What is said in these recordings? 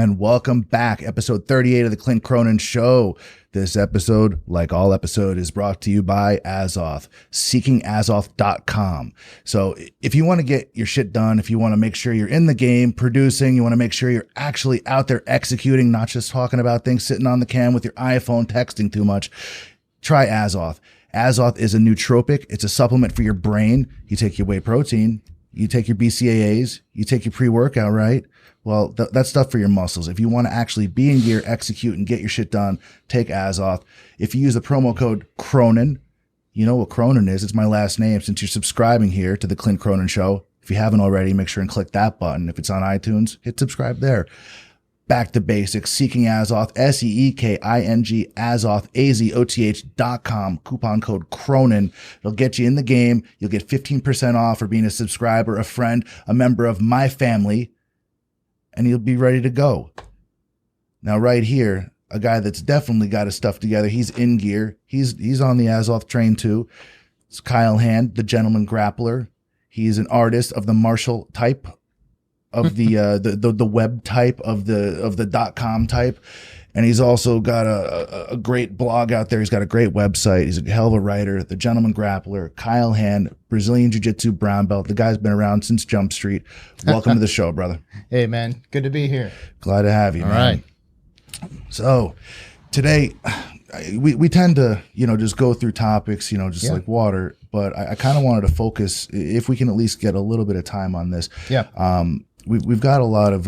and welcome back. Episode 38 of the Clint Cronin Show. This episode, like all episode, is brought to you by Azoth, seekingazoth.com. So if you want to get your shit done, if you want to make sure you're in the game producing, you want to make sure you're actually out there executing, not just talking about things, sitting on the cam with your iPhone, texting too much, try Azoth. Azoth is a nootropic. It's a supplement for your brain. You take your whey protein, you take your BCAAs, you take your pre-workout, right? Well, that's stuff for your muscles. If you want to actually be in gear, execute, and get your shit done, take Azoth. If you use the promo code Cronin, you know what Cronin is. It's my last name. Since you're subscribing here to the Clint Cronin Show, if you haven't already, make sure and click that button. If it's on iTunes, hit subscribe there. Back to basics, Seeking Azoth, SEEKING, Azoth, AZOTH.com, coupon code Cronin. It'll get you in the game. You'll get 15% off for being a subscriber, a friend, a member of my family, and you'll be ready to go. Now, right here, a guy that's definitely got his stuff together. He's in gear. He's on the Azoth train too. It's Kyle Hand, the gentleman grappler. He's an artist of the martial type, of the web type, of the .com type, and he's also got a great blog out there. He's got a great website. He's a hell of a writer. The gentleman grappler, Kyle Hand, Brazilian Jiu Jitsu brown belt. The guy's been around since Jump Street. Welcome to the show, brother. Hey, man, good to be here. Glad to have you. All man. right. So today, we tend to just go through topics, like water. But I kind of wanted to focus, if we can at least get a little bit of time on this. Yeah. We've got a lot of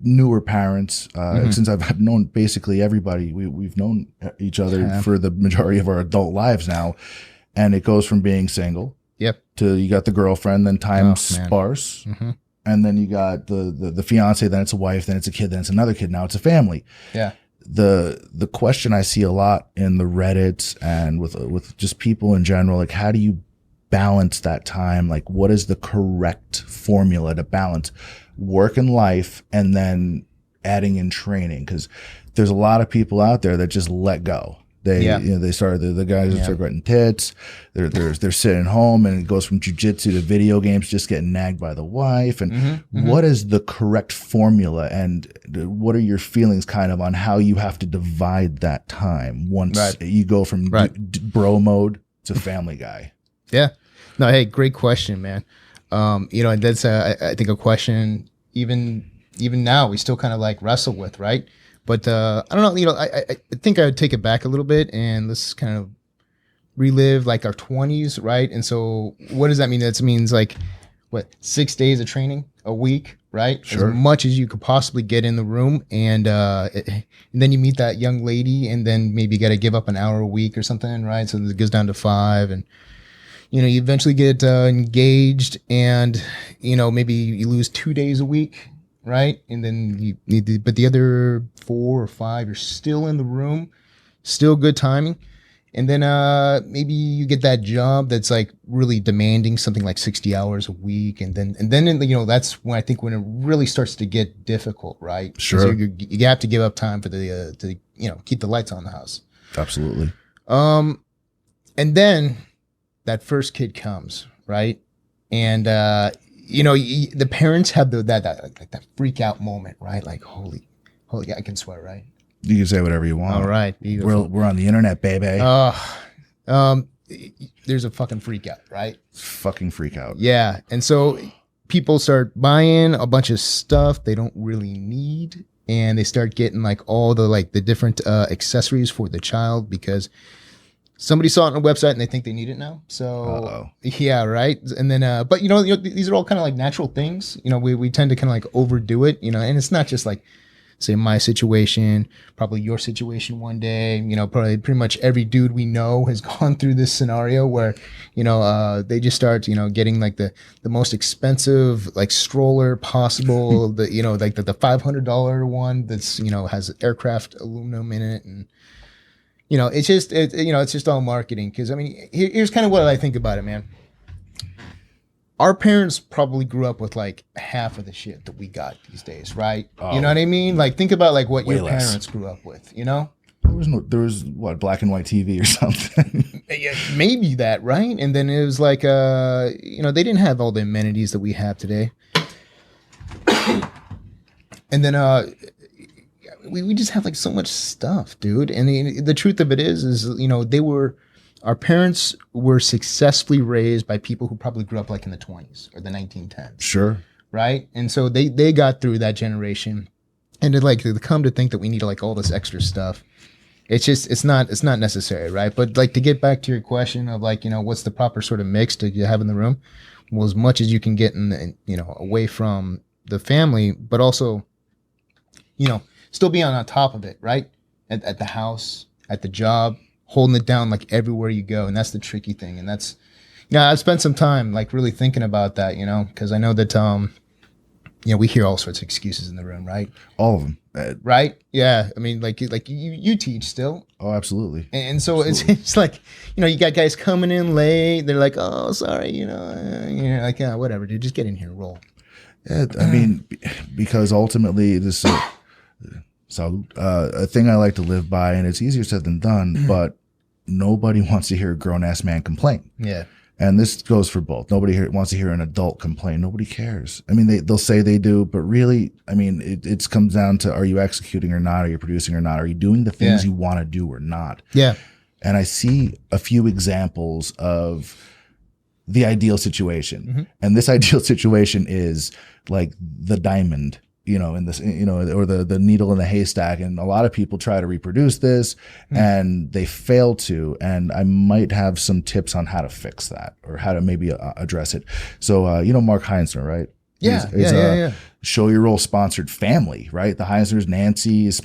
newer parents. Since I've known basically everybody, we've known each other for the majority of our adult lives now, and it goes from being single, to you got the girlfriend, then time sparse, and then you got the fiance, then it's a wife, then it's a kid, then it's another kid. Now it's a family. Yeah. The question I see a lot in the Reddits and with just people in general, like, how do you balance that time? Like, what is the correct formula to balance work and life and then adding in training? Because there's a lot of people out there that just let go. They start, the guys start getting tits. They're sitting home, and it goes from jujitsu to video games, just getting nagged by the wife. And what is the correct formula, and what are your feelings kind of on how you have to divide that time once you go from bro mode to family guy? Yeah. No, hey, great question, man. And that's I think a question even now we still kind of like wrestle with, right? But I don't know, I think I would take it back a little bit and let's kind of relive like our 20s, right? And so what does that mean? That means like 6 days of training a week, right? Sure. As much as you could possibly get in the room, and then you meet that young lady, and then maybe you got to give up an hour a week or something, right? So it goes down to 5, and you eventually get engaged, and maybe you lose 2 days a week, right? And then you need but the other 4 or 5, you're still in the room, still good timing. And then maybe you get that job that's like really demanding, something like 60 hours a week, and then that's when I think when it really starts to get difficult, right? Sure. You have to give up time for the to keep the lights on the house. Absolutely. And then that first kid comes, right? And the parents have that freak out moment, right? Like holy, I can swear, right? You can say whatever you want. All right. We're on the internet, baby. There's a fucking freak out, right? Fucking freak out. Yeah. And so people start buying a bunch of stuff they don't really need, and they start getting like all the different accessories for the child because somebody saw it on a website and they think they need it now. So yeah, right. And then but these are all kind of like natural things. We tend to kind of like overdo it, and it's not just like, say, my situation, probably your situation one day, probably pretty much every dude we know has gone through this scenario where, they just start, getting like the most expensive like stroller possible, the $500 one that's, has aircraft aluminum in it. And, it's just all marketing. Cause I mean, here's kind of what I think about it, man. Our parents probably grew up with like half of the shit that we got these days, right? Oh, you know what I mean? Like think about like what your parents grew up with, There was what, black and white TV or something. Yeah, maybe that, right? And then it was like they didn't have all the amenities that we have today. And then we just have like so much stuff, dude. And the truth of it is, you know, our parents were successfully raised by people who probably grew up like in the 20s or the 1910s. Sure. Right. And so they got through that generation, and to come to think that we need like all this extra stuff. It's not necessary. Right. But like, to get back to your question of like, you know, what's the proper sort of mix to have in the room? Well, as much as you can get you know, away from the family, but also, you know, still be on top of it, right? At the house, at the job, holding it down like everywhere you go. And that's the tricky thing. And that's, yeah, I've spent some time like really thinking about that, you know, because I know that, you know, we hear all sorts of excuses in the room, right? All of them. Right? Yeah. I mean, like you teach still. Oh, absolutely. And so it's like, you know, you got guys coming in late. They're like, oh, sorry, you know, you're like, yeah, whatever, dude, just get in here and roll. Yeah, I mean, because ultimately this is a thing I like to live by, and it's easier said than done, but nobody wants to hear a grown-ass man complain. Yeah. And this goes for both. Nobody wants to hear an adult complain. Nobody cares. I mean, they'll say they do, but really, I mean, it comes down to, are you executing or not? Are you producing or not? Are you doing the things you want to do or not? Yeah. And I see a few examples of the ideal situation. Mm-hmm. And this ideal situation is like the diamond, you know, in this, you know, or the needle in the haystack. And a lot of people try to reproduce this and they fail to. And I might have some tips on how to fix that or how to maybe address it. So, you know, Mark Heinzner, right? Yeah. He's Show Your Role sponsored family, right? The Heinzner's, Nancy is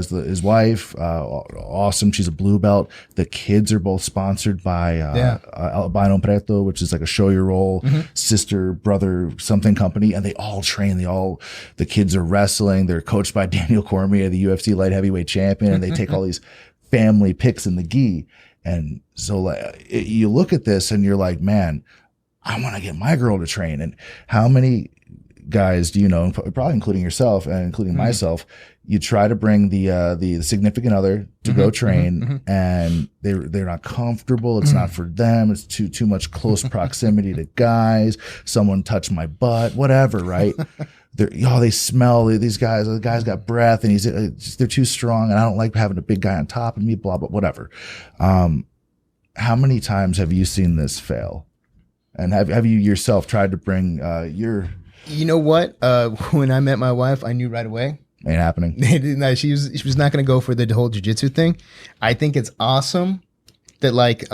his wife. Awesome. She's a blue belt. The kids are both sponsored by Albino Preto, which is like a Show Your Role sister, brother, something company. And they all train. The kids are wrestling. They're coached by Daniel Cormier, the UFC light heavyweight champion. And they take all these family picks in the gi. And so like, you look at this and you're like, man, I want to get my girl to train. And how many guys do you know, probably including yourself and including myself, you try to bring the significant other to go train and they're not comfortable. It's not for them. It's too much close proximity to guys. Someone touched my butt, whatever, right? They smell these guys. The guy's got breath and they're too strong. And I don't like having a big guy on top of me, blah, blah, whatever. How many times have you seen this fail? And have you yourself tried to bring your... You know what? When I met my wife, I knew right away. Ain't happening. No, she was not going to go for the whole jiu-jitsu thing. I think it's awesome that like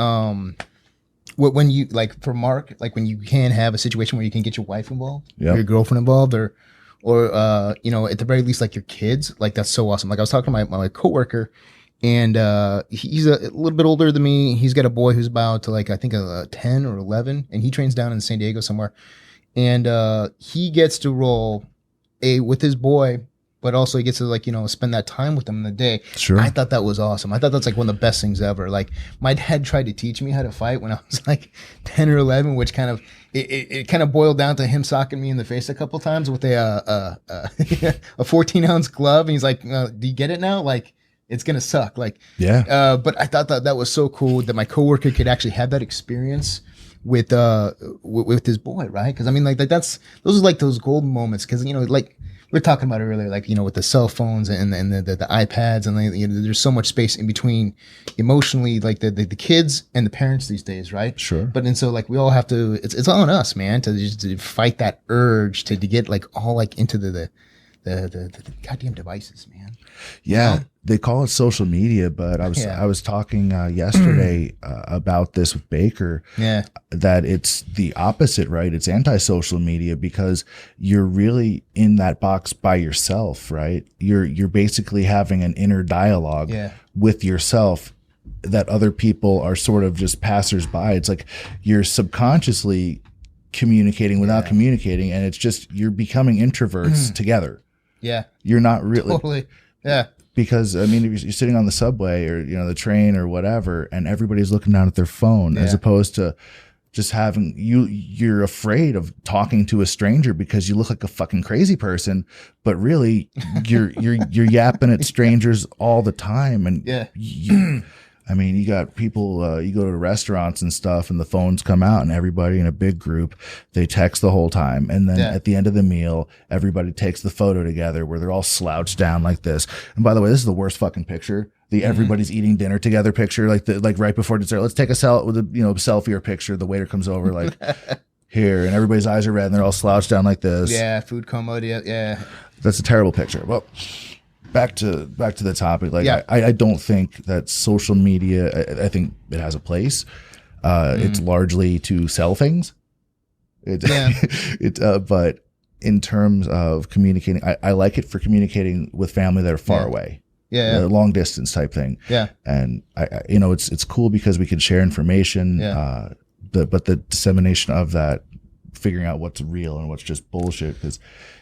when you like for Mark, like when you can have a situation where you can get your wife involved, or your girlfriend involved, or you know, at the very least like your kids. Like that's so awesome. Like I was talking to my coworker. And he's a little bit older than me. He's got a boy who's about to like, I think 10 or 11. And he trains down in San Diego somewhere. And he gets to roll with his boy, but also he gets to like, you know, spend that time with him in the day. Sure. I thought that was awesome. I thought that's like one of the best things ever. Like my dad tried to teach me how to fight when I was like 10 or 11, which kind of, it kind of boiled down to him socking me in the face a couple times with a 14-ounce glove. And he's like, do you get it now? Like, it's going to suck. Like, but I thought that was so cool that my coworker could actually have that experience with his boy. Right. Cause I mean, like those are like those golden moments. Cause you know, like we were talking about earlier, like, you know, with the cell phones and the iPads and you know, there's so much space in between emotionally, like the kids and the parents these days. Right. Sure. But then so like we all have to, it's all on us, man, to fight that urge to get like all like into the goddamn devices, man. Yeah. They call it social media, but I was talking yesterday about this with Baker. Yeah, that it's the opposite, right? It's anti-social media because you're really in that box by yourself, right? You're basically having an inner dialogue with yourself that other people are sort of just passersby. It's like you're subconsciously communicating without communicating, and it's just you're becoming introverts together. Yeah, you're not really totally. Yeah. Because, I mean, if you're sitting on the subway or, you know, the train or whatever, and everybody's looking down at their phone as opposed to just having you're afraid of talking to a stranger because you look like a fucking crazy person, but really you're yapping at strangers all the time. And I mean, you got people, you go to restaurants and stuff and the phones come out and everybody in a big group, they text the whole time. And then at the end of the meal, everybody takes the photo together where they're all slouched down like this. And by the way, this is the worst fucking picture. The everybody's eating dinner together picture, like right before dessert. Let's take a selfie or picture. The waiter comes over like here and everybody's eyes are red and they're all slouched down like this. Yeah. Food coma. Yeah. That's a terrible picture. Well, back to the topic. Like, I don't think that social media, I think it has a place. It's largely to sell things. But in terms of communicating, I like it for communicating with family that are far away. Long distance type thing. And it's cool because we can share information. But the dissemination of that, figuring out what's real and what's just bullshit. Because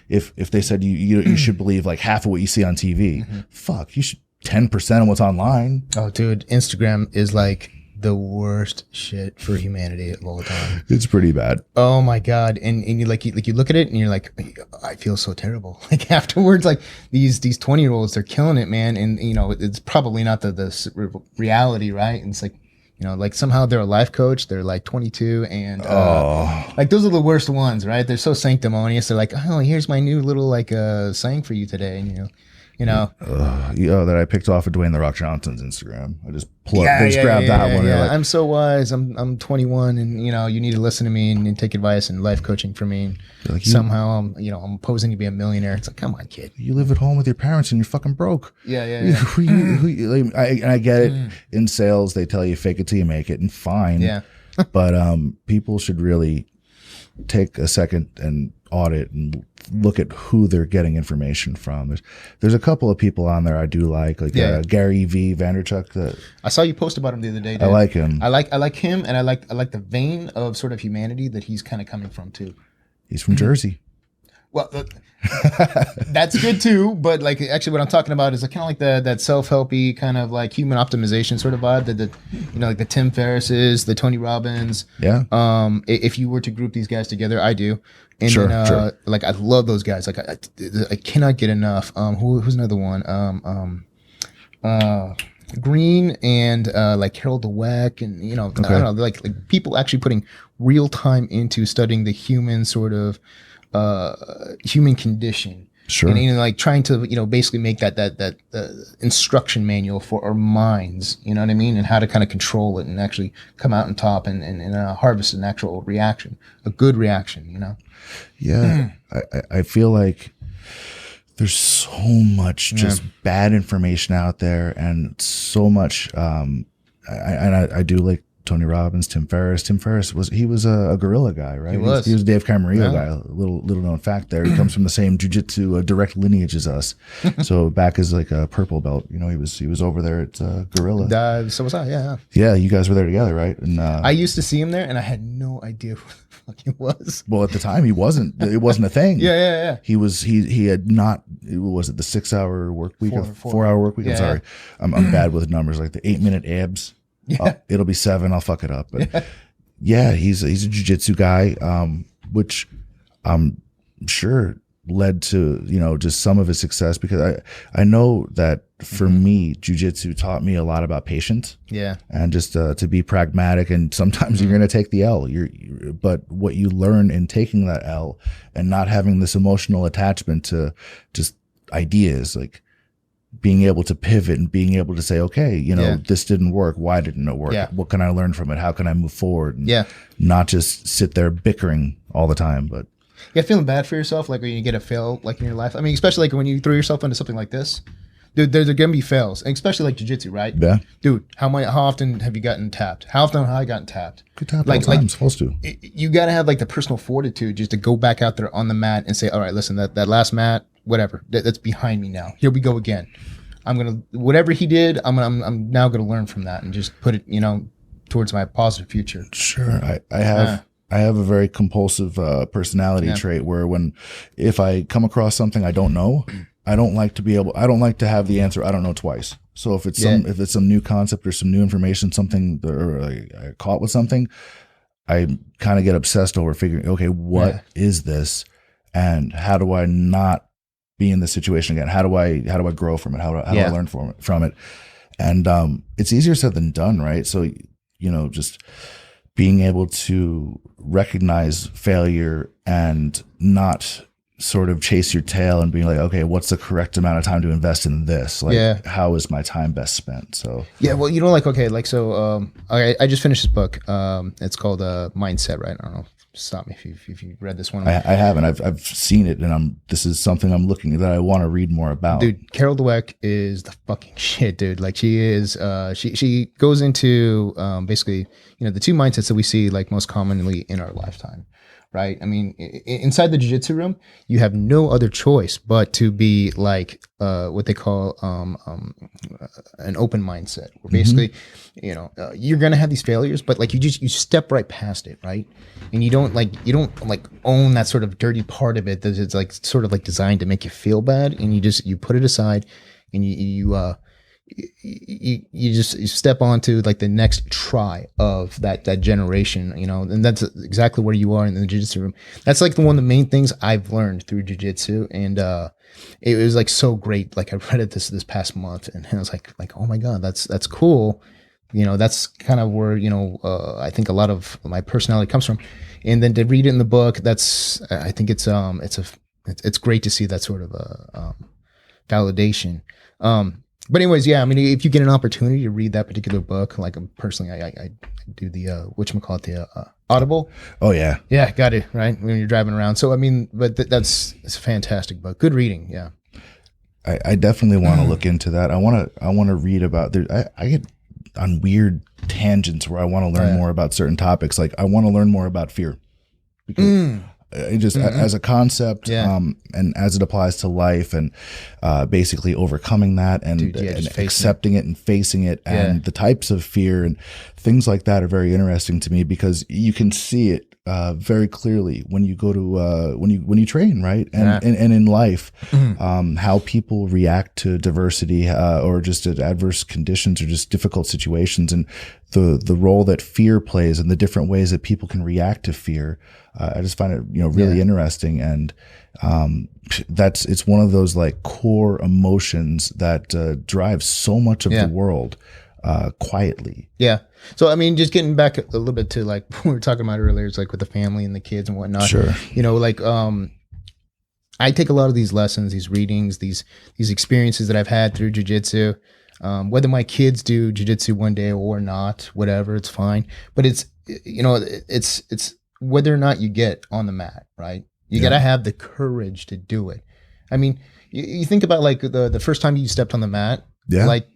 if they said you should believe like half of what you see on TV, fuck, you should 10% of what's online. Oh, dude, Instagram is like the worst shit for humanity of all time. It's pretty bad. Oh my god! And you look at it and you're like, I feel so terrible. Like afterwards, like these 20-year-olds, they're killing it, man. And it's probably not the reality, right? And it's like, like somehow they're a life coach. They're like 22 and like those are the worst ones, right? They're so sanctimonious. They're like, oh, here's my new little like saying for you today, and that I picked off of Dwayne "The Rock" Johnson's Instagram. I just grabbed that one. Yeah. Like, I'm so wise. I'm 21, and you need to listen to me and take advice and life coaching from me. And somehow I'm posing to be a millionaire. It's like, come on, kid. You live at home with your parents and you're fucking broke. Yeah. I get it. In sales, they tell you fake it till you make it, and fine. Yeah. But people should really take a second and audit and look at who they're getting information from. There's a couple of people on there I do like Gary V. Vaynerchuk. I saw you post about him the other day, dude. I like him. I like him, and I like the vein of sort of humanity that he's kind of coming from too. He's from Jersey. Well, that's good too, but like actually what I'm talking about is kind of like that self-helpy kind of like human optimization sort of vibe that like the Tim Ferrisses, the Tony Robbins. Yeah. If you were to group these guys together, I do. And sure. Like I love those guys. Like I cannot get enough. Who's another one? Green and like Harold Dweck and I don't know, like people actually putting real time into studying the human sort of human condition. Sure. And like trying to basically make that instruction manual for our minds, you know what I mean, and how to kind of control it and actually come out on top and harvest an actual reaction, a good reaction, Yeah, I feel like there's so much just bad information out there, and so much. I do like Tony Robbins, Tim Ferriss. Tim Ferriss was a gorilla guy, right? He was a Dave Camarillo guy. A little known fact there. He comes from the same jiu-jitsu direct lineage as us. So back as like a purple belt, he was over there at Gorilla. So was I. Yeah. Yeah, you guys were there together, right? And I used to see him there, and I had no idea who the fuck he was. Well, at the time, he wasn't. It wasn't a thing. Yeah. He was. He had not. What was it? The 6-hour work week, 4-hour work week. I'm sorry. I'm bad with numbers. Like the 8-minute abs. Yeah. It'll be 7. I'll fuck it up. But yeah, he's a jiu-jitsu guy, which I'm sure led to, just some of his success, because I know that for me, jiu-jitsu taught me a lot about patience. Yeah. And just to be pragmatic, and sometimes you're going to take the L. But what you learn in taking that L and not having this emotional attachment to just ideas, like being able to pivot and being able to say, okay, this didn't work. Why didn't it work? Yeah. What can I learn from it? How can I move forward? And not just sit there bickering all the time. But feeling bad for yourself, like when you get a fail, like in your life. I mean, especially like when you throw yourself into something like this, dude, there's gonna be fails, and especially like jiu-jitsu, right? Yeah. Dude, how often have you gotten tapped? How often have I gotten tapped? Good tap all the time. I'm supposed to. You got to have like the personal fortitude just to go back out there on the mat and say, all right, listen, that last mat, whatever, that's behind me now. Here we go again. I'm gonna, whatever he did, I'm now gonna learn from that and just put it, towards my positive future. Sure, I have a very compulsive personality trait where if I come across something I don't know, I don't like to have the answer I don't know twice. So if it's some new concept or some new information, something, or I caught with something, I kind of get obsessed over figuring, okay, what is this, and how do I not be in this situation again? How do I grow from it? How do I learn from it? And it's easier said than done, right? So, just being able to recognize failure and not sort of chase your tail and being like, okay, what's the correct amount of time to invest in this? Like, how is my time best spent? So well, I just finished this book. It's called Mindset, right? I don't know. Stop me if you read this one. I haven't. I've seen it, and this is something I'm looking that I want to read more about. Dude, Carol Dweck is the fucking shit, dude. Like, she is. She goes into basically, the two mindsets that we see like most commonly in our lifetime, right? I mean, inside the jiu-jitsu room, you have no other choice but to be like what they call an open mindset, where basically, you're gonna have these failures, but like you step right past it, right? And you don't own that sort of dirty part of it that is like sort of like designed to make you feel bad, and you put it aside, and you step onto like the next try of that generation, and that's exactly where you are in the jiu-jitsu room. That's like one of the main things I've learned through jiu-jitsu, and it was like so great. Like, I read it this past month, and I was like, oh my God, that's cool. That's kind of where, I think a lot of my personality comes from. And then to read it in the book, I think it's great to see that sort of validation. But anyways, yeah, I mean, if you get an opportunity to read that particular book, like personally, I do the, the Audible. Oh yeah. Yeah. Got it. Right. When you're driving around. So, I mean, but it's a fantastic book. Good reading. Yeah. I definitely want to look into that. I want to read about I get on weird tangents where I want to learn more about certain topics. Like, I want to learn more about fear, because it just as a concept, and as it applies to life, and basically overcoming that, and accepting it and facing it, and the types of fear and things like that are very interesting to me, because you can see it very clearly when you go to when you train, right? And in life, how people react to diversity, or just at adverse conditions, or just difficult situations, and the role that fear plays, and the different ways that people can react to fear. I just find it really interesting, and it's one of those like core emotions that drives so much of the world quietly. Yeah. So, I mean, just getting back a little bit to like what we were talking about earlier, it's like with the family and the kids and whatnot. Sure. I take a lot of these lessons, these readings, these experiences that I've had through jiu-jitsu. Whether my kids do jiu-jitsu one day or not, whatever, it's fine. But it's whether or not you get on the mat, right? You got to have the courage to do it. I mean, you think about like the first time you stepped on the mat, like,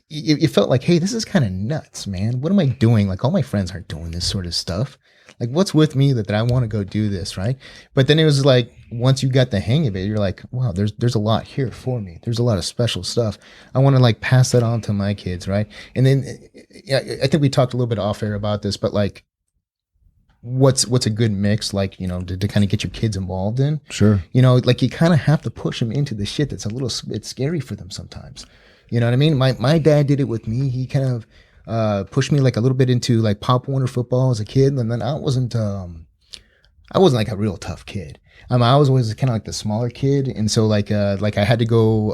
you felt like, hey, this is kind of nuts, man. What am I doing? Like, all my friends aren't doing this sort of stuff. Like, what's with me that I want to go do this, right? But then it was like, once you got the hang of it, you're like, wow, there's a lot here for me. There's a lot of special stuff. I want to like pass that on to my kids, right? And then I think we talked a little bit off air about this, but like, what's a good mix, like, to kind of get your kids involved in? Sure. Like, you kind of have to push them into the shit that's it's scary for them sometimes. You know what I mean? My dad did it with me. He kind of pushed me like a little bit into like Pop Warner football as a kid, and then I wasn't like a real tough kid. I was always kind of like the smaller kid, and so like I had to go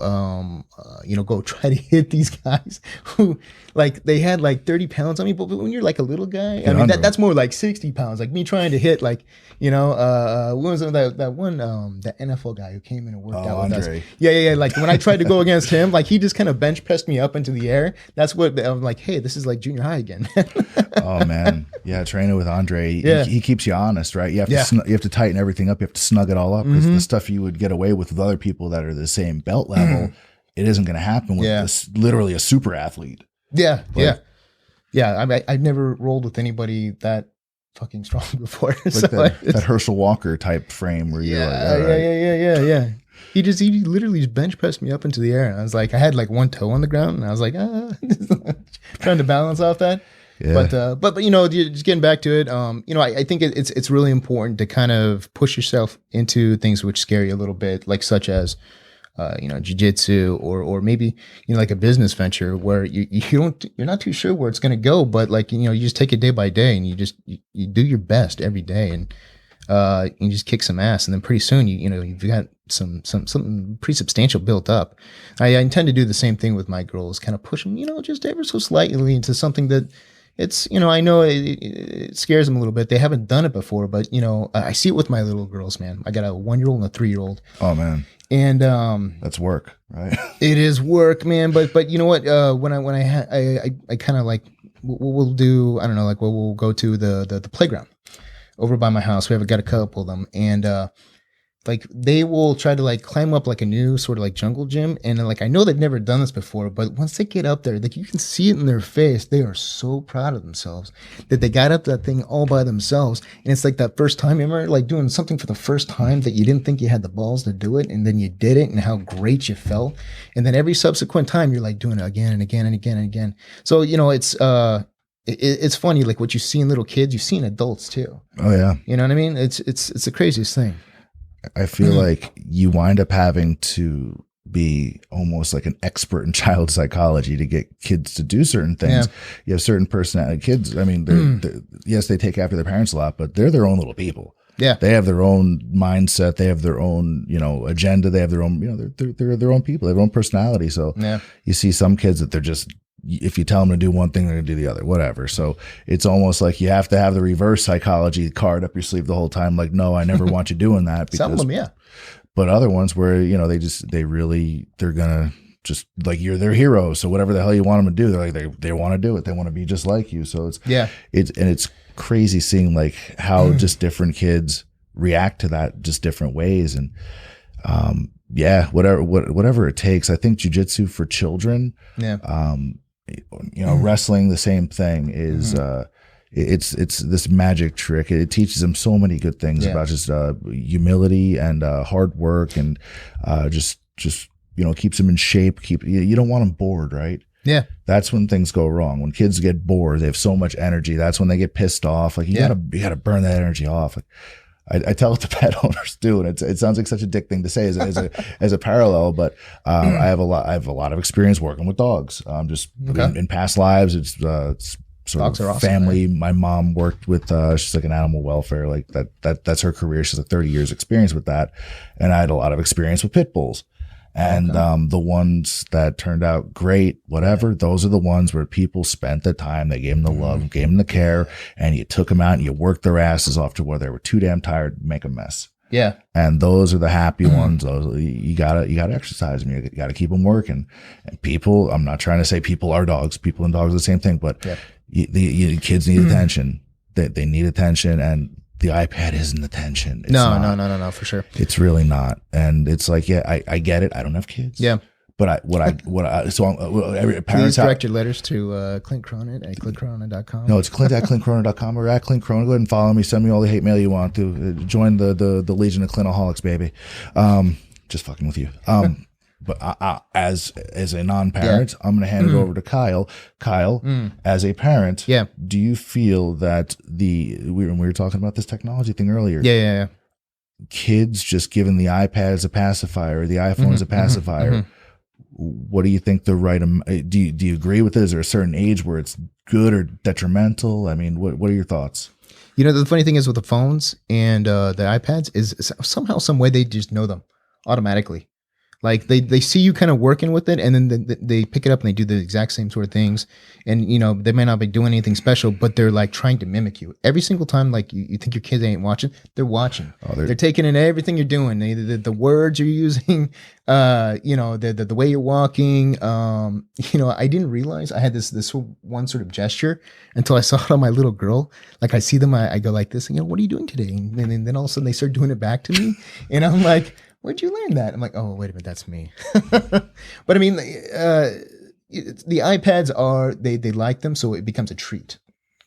go try to hit these guys who like they had like 30 pounds on me, but when you're like a little guy, I mean that's more like 60 pounds. Like me trying to hit like what was that one that NFL guy who came in and worked out with us? Yeah. Like when I tried to go against him, like he just kind of bench pressed me up into the air. That's what I'm like. Hey, this is like junior high again. Oh man, yeah. Training with Andre, he keeps you honest, right? You have to you have to tighten everything up. You have to snug it all up, because the stuff you would get away with other people that are the same belt level, it isn't going to happen with this literally a super athlete. Yeah. I've never rolled with anybody that fucking strong before. Like so that Herschel Walker type frame where you're yeah. He literally just bench pressed me up into the air, and I was like, I had like one toe on the ground, and I was like, trying to balance off that. Yeah. But just getting back to it, I think it's really important to kind of push yourself into things which scare you a little bit, like such as jiu-jitsu or maybe like a business venture where you're not too sure where it's going to go, but like you just take it day by day, and you do your best every day, and you just kick some ass, and then pretty soon you've got something pretty substantial built up. I intend to do the same thing with my girls, kind of push them, just ever so slightly into something that it's, I know it scares them a little bit. They haven't done it before, but I see it with my little girls, man. I got a 1-year-old and a 3-year-old. Oh man. And that's work, right? It is work, man. But you know what? When I kind of like we'll do, I don't know, like we'll go to the playground over by my house. We have got a couple of them, and like they will try to like climb up like a new sort of like jungle gym, and like I know they've never done this before, but once they get up there, like you can see it in their face, they are so proud of themselves that they got up that thing all by themselves. And it's like that first time, you remember like doing something for the first time that you didn't think you had the balls to do it, and then you did it, and how great you felt. And then every subsequent time you're like doing it again and again and again and again. So it's funny, like what you see in little kids, you see in adults too. Oh yeah. You know what I mean? It's the craziest thing. I feel like you wind up having to be almost like an expert in child psychology to get kids to do certain things. Yeah. You have certain personality. Kids, I mean, they're, yes, they take after their parents a lot, but they're their own little people. Yeah. They have their own mindset. They have their own, agenda. They have their own, they're their own people. They have their own personality. So you see some kids that they're just, if you tell them to do one thing, they're going to do the other, whatever. So it's almost like you have to have the reverse psychology card up your sleeve the whole time. Like, no, I never want you doing that. Because, some of them, yeah. But other ones where, they're going to just like, you're their hero. So whatever the hell you want them to do, they're like, they want to do it. They want to be just like you. So it's crazy seeing like how just different kids react to that, just different ways. And, whatever it takes. I think jiu-jitsu for children, wrestling, the same thing is, it's this magic trick. It teaches them so many good things about just humility and hard work, and just keeps them in shape. You don't want them bored, right? Yeah, that's when things go wrong. When kids get bored, they have so much energy. That's when they get pissed off. Like you gotta burn that energy off. Like, I tell it to pet owners too, and it sounds like such a dick thing to say as a parallel, but I have a lot of experience working with dogs. In past lives, it's sort dogs of are awesome, family. man. My mom worked with she's like an animal welfare, like that's her career. She's like 30 years experience with that, and I had a lot of experience with pit bulls. And the ones that turned out great, whatever, those are the ones where people spent the time, they gave them the love, gave them the care, and you took them out and you worked their asses off to where they were too damn tired to make a mess. Yeah. And those are the happy ones. Those, you gotta exercise them. You gotta keep them working. And people, I'm not trying to say people are dogs. People and dogs are the same thing, but the kids need attention. They need attention, and the iPad isn't attention. It's no, for sure. It's really not. And it's like, I get it. I don't have kids. Yeah. But every parents please direct your letters to Clint Cronin at clintcronin.com. No, it's Clint at clintcronin.com or at Clint Cronin. Go ahead and follow me. Send me all the hate mail you want to. Join the Legion of Clintaholics, baby. Just fucking with you. But as a non-parent, I'm going to hand it over to Kyle. Kyle, as a parent, do you feel that we were talking about this technology thing earlier? Yeah. Kids just given the iPad as a pacifier, the iPhone as a pacifier. What do you think the right? Do you agree with it? Is there a certain age where it's good or detrimental? I mean, what are your thoughts? The funny thing is with the phones and the iPads is somehow, some way they just know them automatically. Like they see you kind of working with it, and then they pick it up and they do the exact same sort of things. And they may not be doing anything special, but they're like trying to mimic you every single time. Like you think your kids ain't watching, they're watching. They're taking in everything you're doing. The words you're using, the way you're walking. I didn't realize I had this one sort of gesture until I saw it on my little girl. Like I see them, I go like this. What are you doing today? And then all of a sudden they start doing it back to me, and I'm like, where'd you learn that? I'm like, oh, wait a minute, that's me. But I mean, the iPads they like them, so it becomes a treat,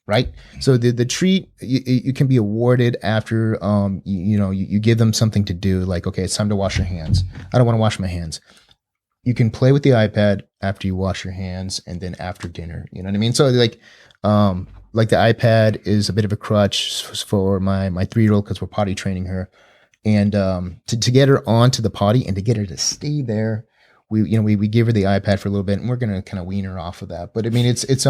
right? So the treat, you can be awarded after, you give them something to do, like, okay, it's time to wash your hands. I don't want to wash my hands. You can play with the iPad after you wash your hands, and then after dinner, you know what I mean? So like the iPad is a bit of a crutch for my 3-year-old, because we're potty training her. And to get her onto the potty and to get her to stay there, we give her the iPad for a little bit, and we're gonna kind of wean her off of that. But I mean, it's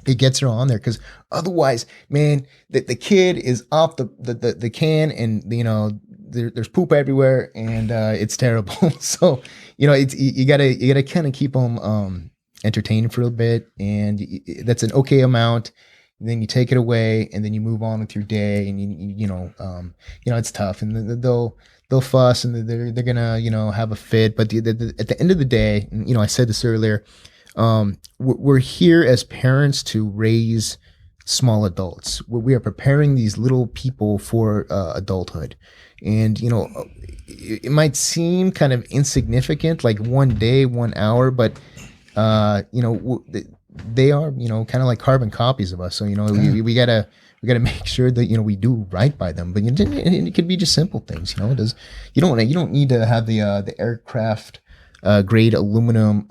it gets her on there, because otherwise, man, the kid is off the can, and there's poop everywhere, and it's terrible. So it's you gotta kind of keep them entertained for a bit, and that's an okay amount. And then you take it away, and then you move on with your day, and it's tough, and they'll fuss, and they're gonna have a fit. But at the end of the day, and, I said this earlier. We're here as parents to raise small adults. We are preparing these little people for adulthood. And, it might seem kind of insignificant, like 1 day, 1 hour, but, they are, kind of like carbon copies of us. So, we gotta make sure that, we do right by them. But it could be just simple things, you don't need to have the aircraft grade aluminum,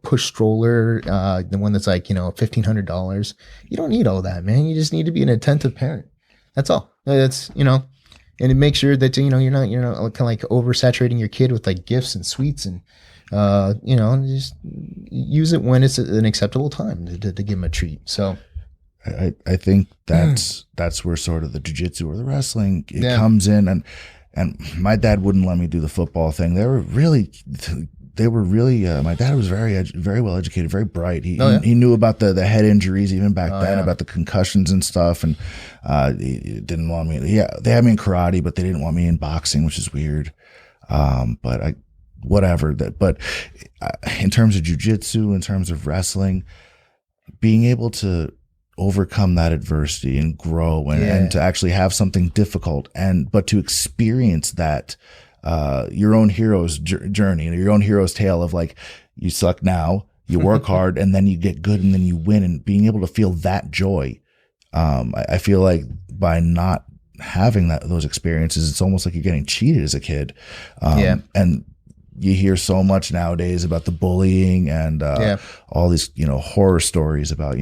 push stroller, the one that's like, $1,500. You don't need all that, man. You just need to be an attentive parent. That's all. That's, and to make sure that, you're not kind of like oversaturating your kid with like gifts and sweets, and, just use it when it's an acceptable time to give them a treat. So I think that's where sort of the jiu-jitsu or the wrestling comes in, and my dad wouldn't let me do the football thing. They were really. My dad was very well educated, very bright. He knew about the head injuries even back then, about the concussions and stuff. And he didn't want me. Yeah, they had me in karate, but they didn't want me in boxing, which is weird. But in terms of jiu-jitsu, in terms of wrestling, being able to overcome that adversity and grow and to actually have something difficult, but to experience that your own hero's journey and your own hero's tale of like, you suck now, you work hard, and then you get good, and then you win, and being able to feel that joy. I feel like by not having those experiences, it's almost like you're getting cheated as a kid. And you hear so much nowadays about the bullying and all these horror stories about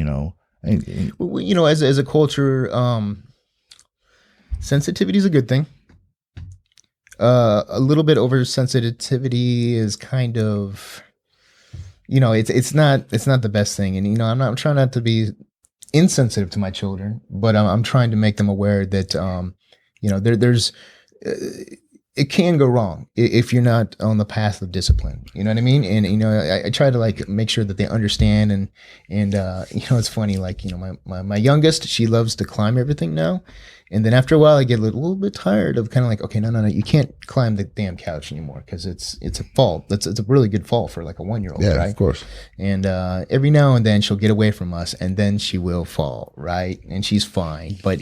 as a culture, sensitivity is a good thing. A little bit oversensitivity is kind of, it's not the best thing. And, I'm trying not to be insensitive to my children, but I'm trying to make them aware that, there's, it can go wrong if you're not on the path of discipline. You know what I mean? And, I try to like make sure that they understand, and it's funny, like, my youngest, she loves to climb everything now. And then after a while, I get a little bit tired of kind of like, okay, no, you can't climb the damn couch anymore, because it's a fall. It's a really good fall for like a 1-year-old, right? Yeah, of course. And every now and then she'll get away from us, and then she will fall, right? And she's fine. But,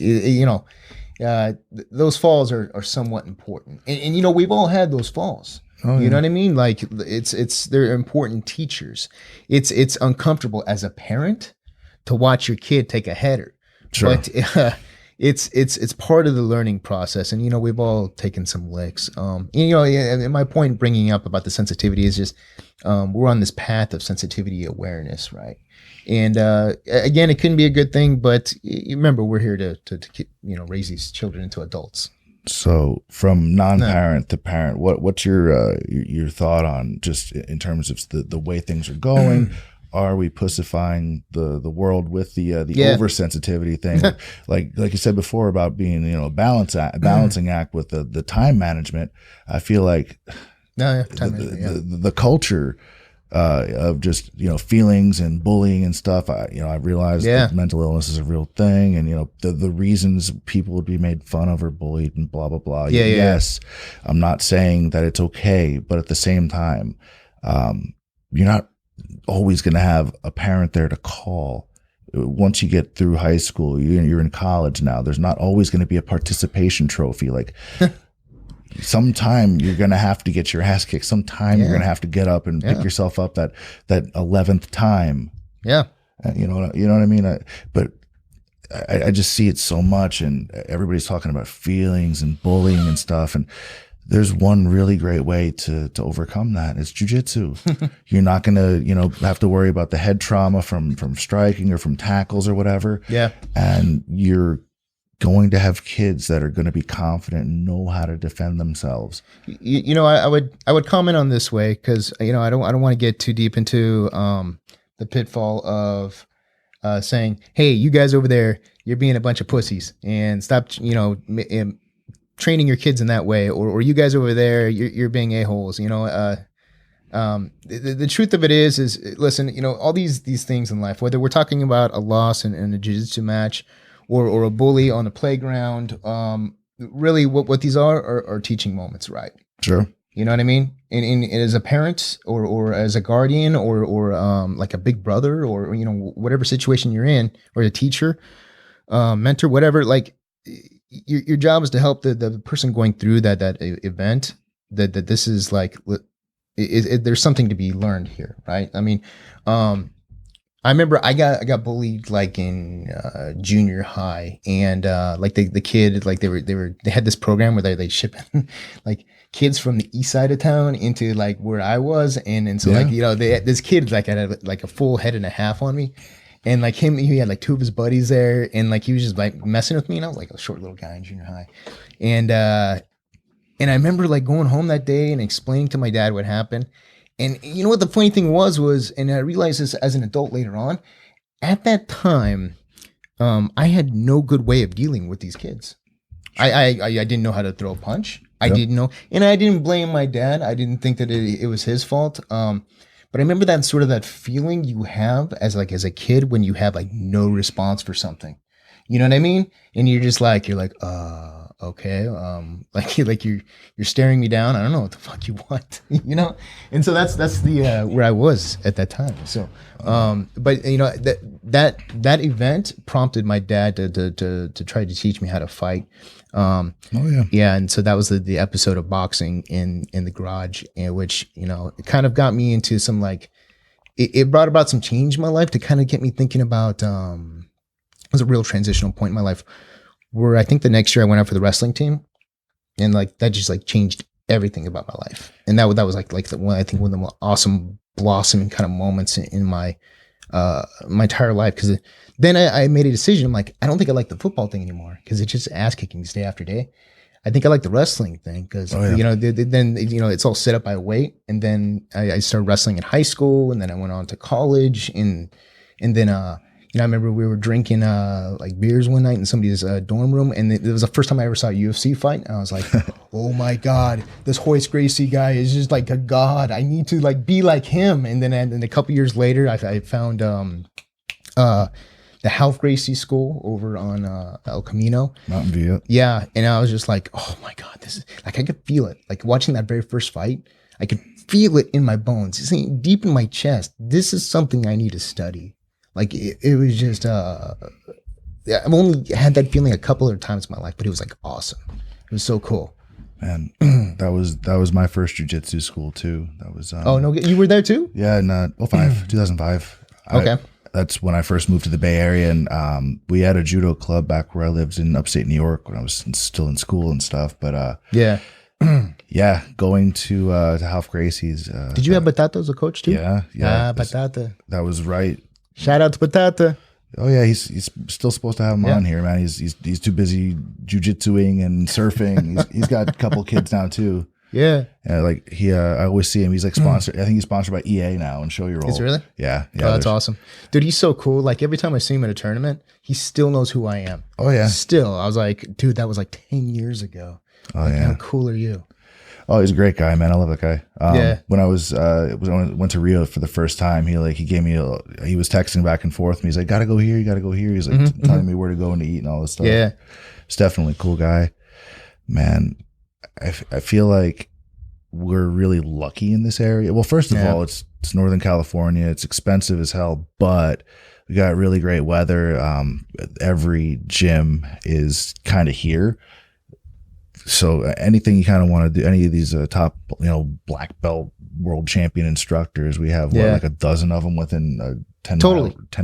those falls are somewhat important. And we've all had those falls. Oh, you know what I mean? Like they're important teachers. It's uncomfortable as a parent to watch your kid take a header. Sure. But it's part of the learning process, and we've all taken some licks. And my point bringing up about the sensitivity is just we're on this path of sensitivity awareness, right? And again, it couldn't be a good thing, but remember, we're here to raise these children into adults. So, from non-parent to parent, what's your thought on just in terms of the way things are going? Are we pussifying the world with the oversensitivity thing? like you said before about being a balancing act with the time management. I feel like the culture of just feelings and bullying and stuff. I realized that mental illness is a real thing, and the reasons people would be made fun of or bullied and blah blah blah. Yes, I'm not saying that it's okay, but at the same time, you're not always going to have a parent there to call. Once you get through high school, you're in college now, there's not always going to be a participation trophy. Like sometime you're going to have to get your ass kicked. Sometime you're going to have to get up and pick yourself up that 11th time. Yeah. You know what I mean? But I just see it so much, and everybody's talking about feelings and bullying and stuff. And there's one really great way to overcome that. It's jiu-jitsu. You're not going to, have to worry about the head trauma from striking or from tackles or whatever. Yeah. And you're going to have kids that are going to be confident and know how to defend themselves. I would comment on this way, because, I don't want to get too deep into the pitfall of saying, "Hey, you guys over there, you're being a bunch of pussies, and stop, training your kids in that way, or you guys over there, you're being a-holes." The truth of it is listen, all these things in life, whether we're talking about a loss in a jiu-jitsu match or a bully on the playground, really what these are teaching moments, right? Sure. You know what I mean? And as a parent or as a guardian or like a big brother or, whatever situation you're in, or a teacher, mentor, whatever, like your job is to help the person going through that event, that this is like, there's something to be learned here. Right. I mean, I remember I got bullied like in junior high, and like the kid, like they had this program where they ship like kids from the east side of town into like where I was, and so like this kid like had like a full head and a half on me, and like he had like two of his buddies there, and like he was just like messing with me, and I was like a short little guy in junior high, and I remember like going home that day and explaining to my dad what happened. And you know what the funny thing was, and I realized this as an adult later on, at that time, I had no good way of dealing with these kids. I didn't know how to throw a punch. I didn't know, and I didn't blame my dad. I didn't think that it was his fault. But I remember that sort of that feeling you have as a kid when you have like no response for something. You know what I mean? And you're like, okay, like you're staring me down. I don't know what the fuck you want, And so that's the where I was at that time. So, but that event prompted my dad to try to teach me how to fight. Yeah, and so that was the episode of boxing in the garage, in which it kind of got me into some like it brought about some change in my life to kind of get me thinking about. It was a real transitional point in my life, where I think the next year I went out for the wrestling team, and like that just like changed everything about my life. And that was like one of the most awesome blossoming kind of moments in my my entire life. Because then I made a decision. I'm like, I don't think I like the football thing anymore, because it's just ass kicking day after day. I think I like the wrestling thing because then it's all set up by weight. And then I started wrestling in high school, and then I went on to college, and then I remember we were drinking like beers one night in somebody's dorm room, and it was the first time I ever saw a UFC fight. And I was like, "Oh my god, this Ralph Gracie guy is just like a god. I need to like be like him." And then a couple years later, I found the Ralph Gracie school over on El Camino, Mountain View. Yeah, and I was just like, "Oh my god, this is like I could feel it. Like watching that very first fight, I could feel it in my bones. It's deep in my chest. This is something I need to study." Like it was just, I've only had that feeling a couple of times in my life, but it was like awesome. It was so cool. Man, that was my first jiu-jitsu school too. That was. Oh no, you were there too? Yeah, in 2005. Okay. That's when I first moved to the Bay Area, and we had a judo club back where I lived in upstate New York when I was still in school and stuff. But yeah. Yeah, going to Ralph Gracie's. Did you have Batata as a coach too? Yeah. Batata. That was right. Shout out to Batata. Oh yeah, he's still supposed to have him on here, man. He's too busy jujitsuing and surfing. he's got a couple kids now too. Yeah. Like I always see him. He's like sponsored. I think he's sponsored by EA now and Show Your Roll. Is really? Yeah. Oh, that's awesome, dude. He's so cool. Like every time I see him at a tournament, he still knows who I am. Oh yeah. Still, I was like, dude, that was like 10 years ago. Oh like, yeah. How cool are you? Oh, he's a great guy, man. I love that guy. Yeah. When I went to Rio for the first time, he gave me he was texting back and forth. And he's like, "Gotta go here. You gotta go here." He's like telling me where to go and to eat and all this stuff. Yeah. It's definitely a cool guy, man. I feel like we're really lucky in this area. Well, first of all, it's Northern California. It's expensive as hell, but we got really great weather. Every gym is kind of here. So anything you kind of want to do, any of these top, black belt world champion instructors, we have like a dozen of them within a 10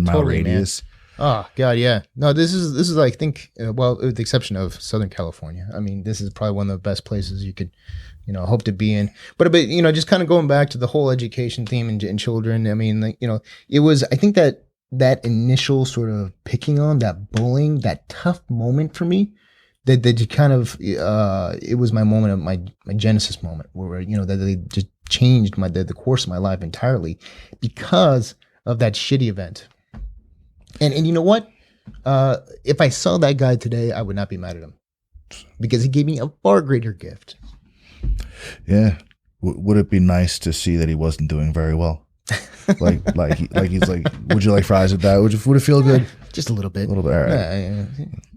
mile radius. Man. Oh God, yeah. No, this is like, I think, with the exception of Southern California. I mean, this is probably one of the best places you could, hope to be in. But just kind of going back to the whole education theme and children. I mean, it was. I think that initial sort of picking on, that bullying, that tough moment for me. That you kind of it was my moment of my genesis moment where that they just changed the course of my life entirely because of that shitty event. And you know what? If I saw that guy today, I would not be mad at him because he gave me a far greater gift. Yeah. Would it be nice to see that he wasn't doing very well? like he's like, would you like fries with that? Would it feel good? Just a little bit. A little bit. All right. Yeah.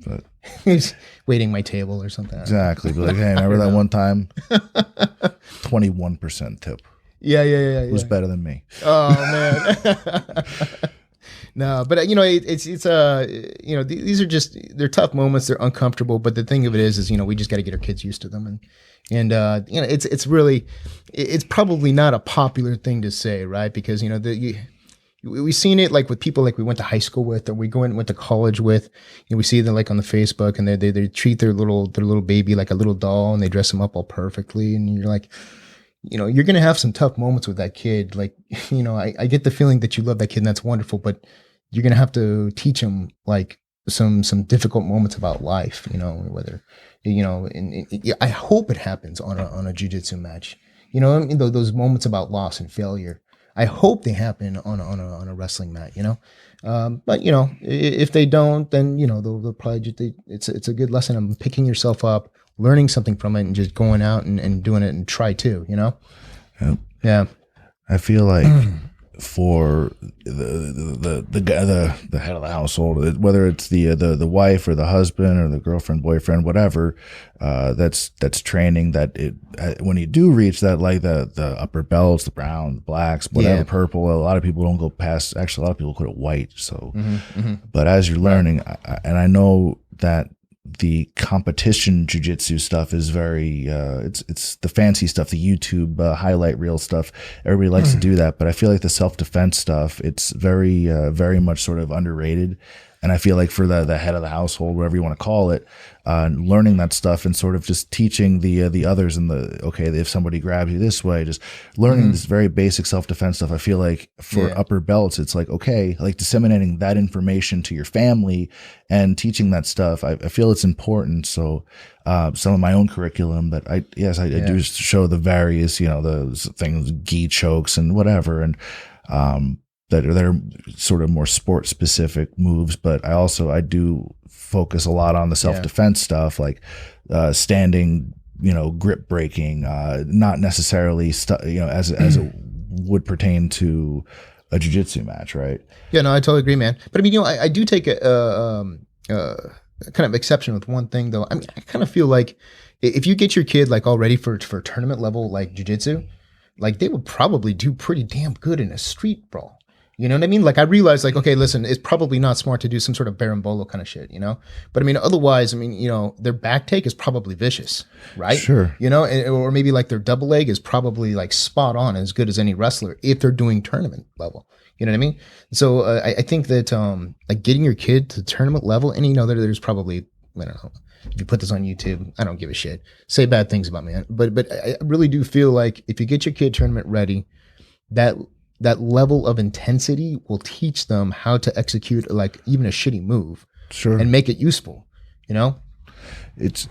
But He's waiting my table or something. exactly. Be like, hey, remember that one time? 21% tip. Yeah. It was better than me. Oh man. No, but it's these are just, they're tough moments. They're uncomfortable, but the thing of it is we just got to get our kids used to them, and it's probably not a popular thing to say, right? Because we've seen it like with people like we went to high school with, or went to college with. We see them like on the Facebook, and they treat their little baby like a little doll, and they dress them up all perfectly, and you're like, you're going to have some tough moments with that kid. Like, I get the feeling that you love that kid and that's wonderful, but you're going to have to teach them like some difficult moments about life, whether, and I hope it happens on a jiu-jitsu match, those moments about loss and failure. I hope they happen on a wrestling mat, but if they don't, then, they'll probably it's a good lesson on picking yourself up, learning something from it, and just going out and doing it and try too, Yep. Yeah. I feel like for the head of the household, whether it's the wife or the husband or the girlfriend, boyfriend, whatever, that's training, that when you do reach that, like the upper belts, the brown, the blacks, whatever, purple, a lot of people don't go past. Actually, a lot of people put it white. So, but as you're learning, and I know that the competition jiu-jitsu stuff is very it's the fancy stuff, the YouTube highlight reel stuff. Everybody likes to do that, but I feel like the self-defense stuff, it's very very much sort of underrated. And I feel like for the head of the household, whatever you want to call it, learning that stuff and sort of just teaching the others, and if somebody grabs you this way, just learning this very basic self-defense stuff. I feel like for upper belts, it's like, like disseminating that information to your family and teaching that stuff. I feel it's important. So some of my own curriculum, but I do show the various, those things, gi chokes and whatever, and that are sort of more sport specific moves. But I do focus a lot on the self-defense stuff, like standing, grip breaking, not necessarily as it would pertain to a jiu-jitsu match, right? Yeah, no, I totally agree, man. But I mean, I do take a kind of exception with one thing though. I mean, I kind of feel like if you get your kid like all ready for tournament level like jiu-jitsu, like they would probably do pretty damn good in a street brawl. You know what I mean? Like I realized like, okay, listen, it's probably not smart to do some sort of berimbolo kind of shit, But I mean, otherwise, I mean, their back take is probably vicious, right? Sure. Or maybe like their double leg is probably like spot on, as good as any wrestler if they're doing tournament level. You know what I mean? So I think that like getting your kid to tournament level, and there's probably, I don't know, if you put this on YouTube, I don't give a shit. Say bad things about me, but I really do feel like if you get your kid tournament ready, that level of intensity will teach them how to execute like even a shitty move, and make it useful. It's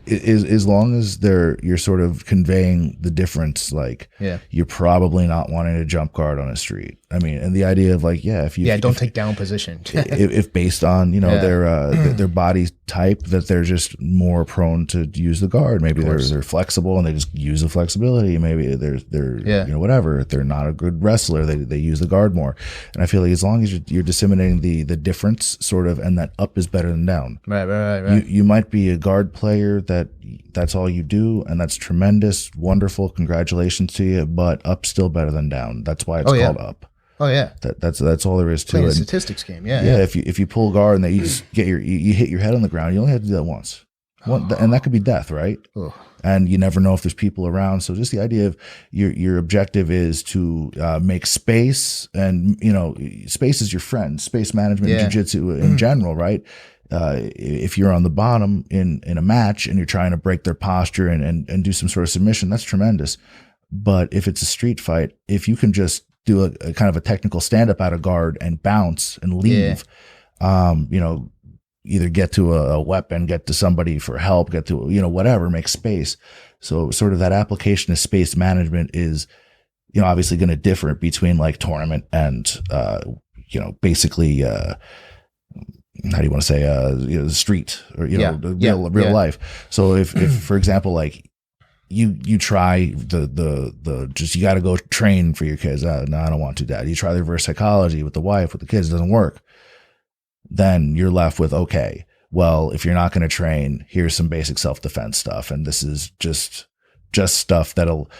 as long as you're sort of conveying the difference, like you're probably not wanting to jump guard on a street. I mean, and the idea of like, don't take down position. if based on their body type, that they're just more prone to use the guard. Maybe they're flexible and they just use the flexibility. Maybe they're whatever. If they're not a good wrestler, they use the guard more. And I feel like as long as you're disseminating the difference sort of, and that up is better than down. Right. You might be a guard player that's all you do, and that's tremendous, wonderful, congratulations to you, but up's still better than down. That's why it's called up. Oh yeah, that's all there is to Playing it. A statistics game, yeah. If you pull guard and that you just get you hit your head on the ground, you only have to do that once, and that could be death, right? And you never know if there's people around. So just the idea of your objective is to make space, and space is your friend. Space management, jiu-jitsu in general, right? If you're on the bottom in a match and you're trying to break their posture and do some sort of submission, that's tremendous. But if it's a street fight, if you can just do a kind of a technical stand up out of guard and bounce and leave, either get to a weapon, get to somebody for help, get to, whatever, make space. So sort of that application of space management is, obviously going to differ between like tournament and, basically, how do you want to say, the street or, real life. So if for example, like you try the just, you got to go train for your kids. No, I don't want to, Dad. You try the reverse psychology with the wife, with the kids, it doesn't work. Then you're left with, okay, well, if you're not going to train, here's some basic self-defense stuff. And this is just stuff that'll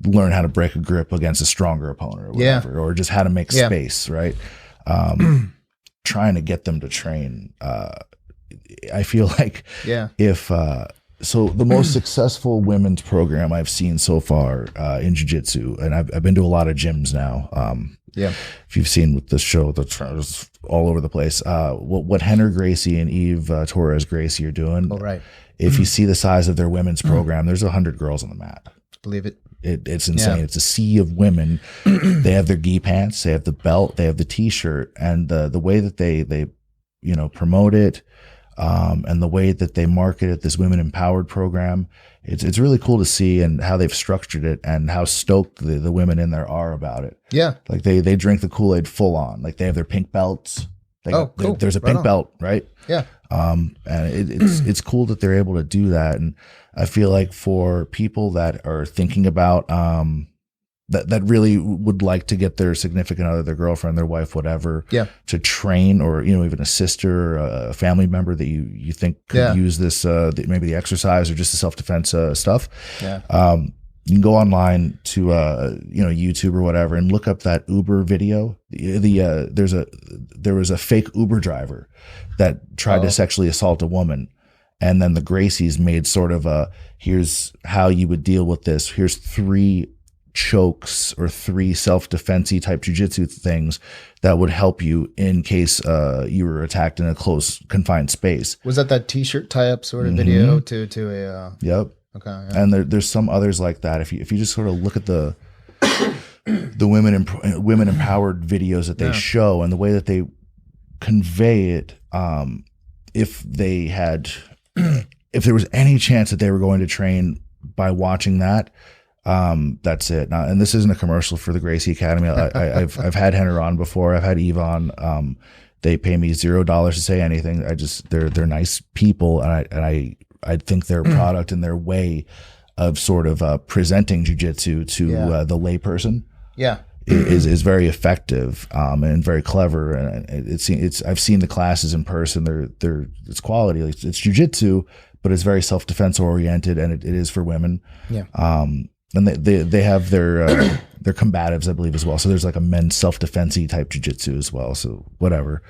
learn how to break a grip against a stronger opponent or whatever, or just how to make space, right? Trying to get them to train. I feel like if, so the most successful women's program I've seen so far in jiu-jitsu, and I've been to a lot of gyms now. If you've seen with this show, that's all over the place. What Henner Gracie and Eve Torres Gracie are doing. Oh, right. If you see the size of their women's program, there's 100 girls on the mat. Believe it. It's insane. It's a sea of women. They have their gi pants, they have the belt, they have the t-shirt, and the way that they promote it, and the way that they market it, this women empowered program, it's really cool to see, and how they've structured it and how stoked the women in there are about it. Yeah. Like they drink the Kool-Aid full on. Like they have their pink belts. Cool. There's a pink belt, right? Yeah. And it's cool that they're able to do that. And I feel like for people that are thinking about, that really would like to get their significant other, their girlfriend, their wife, whatever, to train, or, even a sister, or a family member that you think could use this, maybe the exercise or just the self-defense stuff. You can go online to YouTube or whatever and look up that Uber video. There was a fake Uber driver that tried to sexually assault a woman, and then the Gracies made sort of here's how you would deal with this. Here's 3 chokes or 3 self-defense-y type jiu-jitsu things that would help you in case you were attacked in a close confined space. Was that t-shirt tie-up sort of video to a Yep. Okay. Yeah. And there's some others like that. If you just sort of look at the women empowered videos that they show and the way that they convey it, if there was any chance that they were going to train by watching that, that's it. Now, and this isn't a commercial for the Gracie Academy. I've had Henner on before. I've had Eve on. They pay me $0 to say anything. They're nice people, and I think their product and their way of sort of presenting jiu-jitsu to the layperson is very effective and very clever. And I've seen the classes in person. It's quality. It's jiu-jitsu, but it's very self-defense oriented, and it is for women. And they have their combatives, I believe, as well. So there's like a men's self-defense-y type jiu-jitsu as well. So whatever.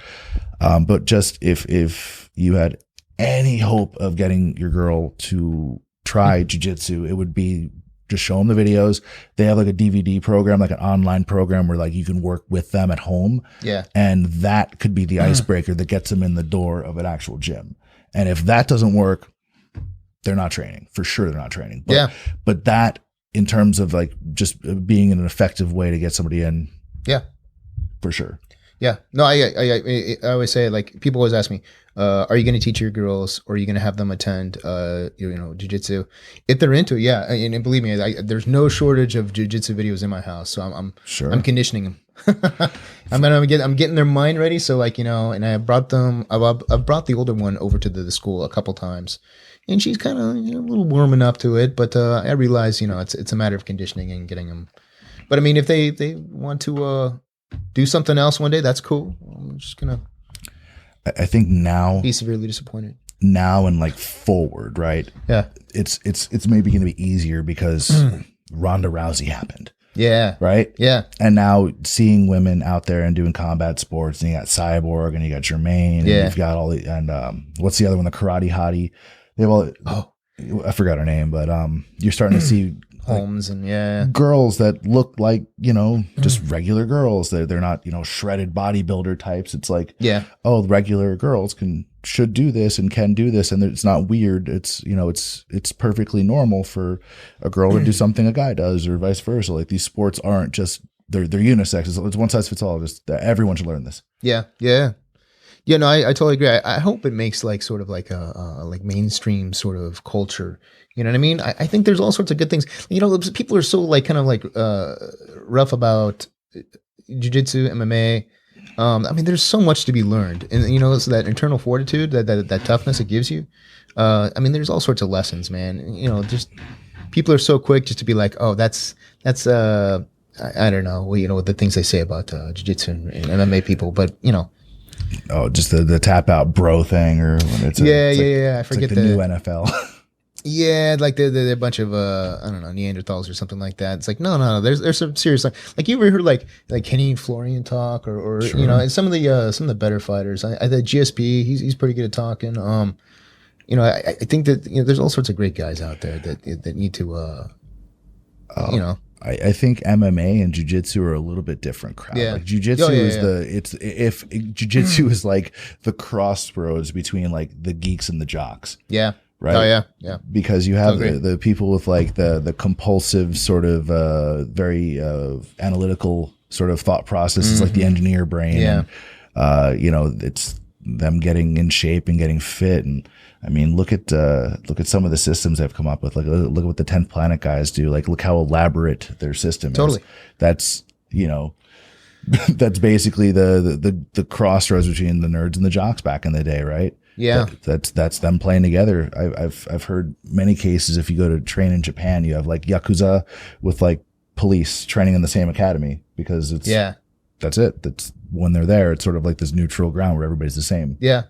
But just if you had any hope of getting your girl to try jiu-jitsu, it would be just show them the videos. They have like a DVD program, like an online program where like you can work with them at home. Yeah. And that could be the icebreaker that gets them in the door of an actual gym. And if that doesn't work, they're not training. For sure they're not training. But that, in terms of like just being an effective way to get somebody in. Yeah. For sure. Yeah. No, I always say, like, people always ask me, are you going to teach your girls, or are you going to have them attend, jiu-jitsu? If they're into it, and believe me, there's no shortage of jiu-jitsu videos in my house, so I'm conditioning them. I'm getting their mind ready. So and I brought I've brought the older one over to the school a couple times, and she's kind of a little warming up to it. But I realize it's a matter of conditioning and getting them. But I mean, if they want to do something else one day, that's cool. I'm just gonna. I think now be severely disappointed. Now and like forward, right? Yeah. It's maybe going to be easier because Ronda Rousey happened. Yeah. Right? Yeah. And now seeing women out there and doing combat sports, and you got Cyborg and you got Jermaine, and you've got all the, and what's the other one? The Karate Hottie. They have all, I forgot her name, but you're starting to see Holmes and girls that look like, just regular girls. They're not, shredded bodybuilder types. It's like, regular girls should do this and can do this, and it's not weird. It's it's perfectly normal for a girl to do something a guy does, or vice versa. Like, these sports aren't just they're unisex. It's one size fits all. Just everyone should learn this. Yeah. No, I totally agree. I hope it makes like sort of like a like mainstream sort of culture. You know what I mean? I think there's all sorts of good things. People are so like kind of like rough about jiu-jitsu, MMA. I mean, there's so much to be learned, and you know, so that internal fortitude, that toughness it gives you. I mean, there's all sorts of lessons, man. You know, just people are so quick just to be like, oh, that's I don't know, well, you know, the things they say about jiu-jitsu and MMA people, but you know, just the tap out bro thing, or when it's I forget like the new NFL. Yeah, like they're a bunch of I don't know, Neanderthals or something like that. It's like no, there's some serious like you ever heard like Kenny Florian talk or Sure. you know, and some of the better fighters. I the GSP, he's pretty good at talking. You know, I think that, you know, there's all sorts of great guys out there that need to you know. I think MMA and jiu-jitsu are a little bit different crowd. Yeah. Like jiu-jitsu if jiu-jitsu is like the crossroads between like the geeks and the jocks. Yeah. Right. Oh yeah. Because you have the people with like the compulsive sort of very analytical sort of thought processes, like the engineer brain. Yeah. And, you know, it's them getting in shape and getting fit. And I mean, look at some of the systems they've come up with. Like look at what the 10th Planet guys do. Like look how elaborate their system is. That's, you know, that's basically the crossroads between the nerds and the jocks back in the day, right? Yeah, that's them playing together. I've heard many cases. If you go to train in Japan, you have like Yakuza with like police training in the same academy, because that's it. That's when they're there. It's sort of like this neutral ground where everybody's the same. Yeah.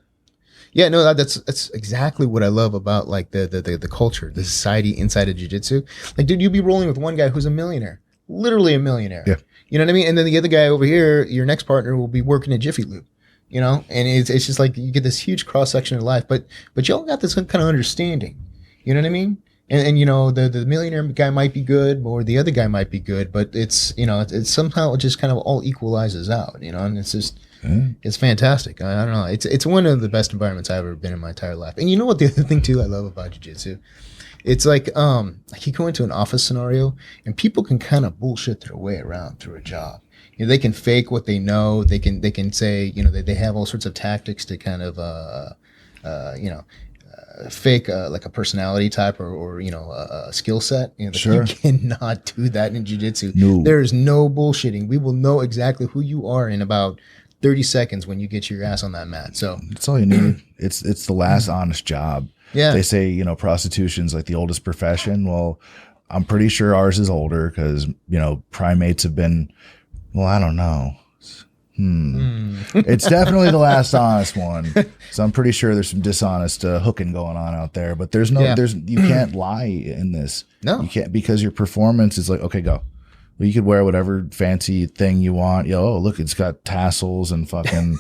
No, that's exactly what I love about like the culture, the society inside of jiu-jitsu. Like, dude, you'd be rolling with one guy who's a millionaire, literally a millionaire. Yeah. You know what I mean? And then the other guy over here, your next partner, will be working at Jiffy Lube. You know, and it's just like you get this huge cross section of life, but y'all got this kind of understanding. You know what I mean? And you know, the millionaire guy might be good, or the other guy might be good, but it's, you know, it's somehow it just kind of all equalizes out. You know, and it's just it's fantastic. I don't know. It's one of the best environments I've ever been in my entire life. And you know what, the other thing too I love about jiu-jitsu, it's like you go into an office scenario and people can kind of bullshit their way around through a job. You know, they can fake what they know. They can say, you know, they have all sorts of tactics to kind of, you know, fake like a personality type or you know, a skill set. You know, Sure. You cannot do that in jiu-jitsu. No. There is no bullshitting. We will know exactly who you are in about 30 seconds when you get your ass on that mat. So that's all you need. It's the last honest job. Yeah. They say, you know, prostitution's like the oldest profession. Well, I'm pretty sure ours is older because, you know, primates have been. Well, I don't know. It's definitely the last honest one. So I'm pretty sure there's some dishonest hooking going on out there. But you can't lie in this. No, you can't, because your performance is like, okay, go. Well, you could wear whatever fancy thing you want. Oh, look, it's got tassels and fucking.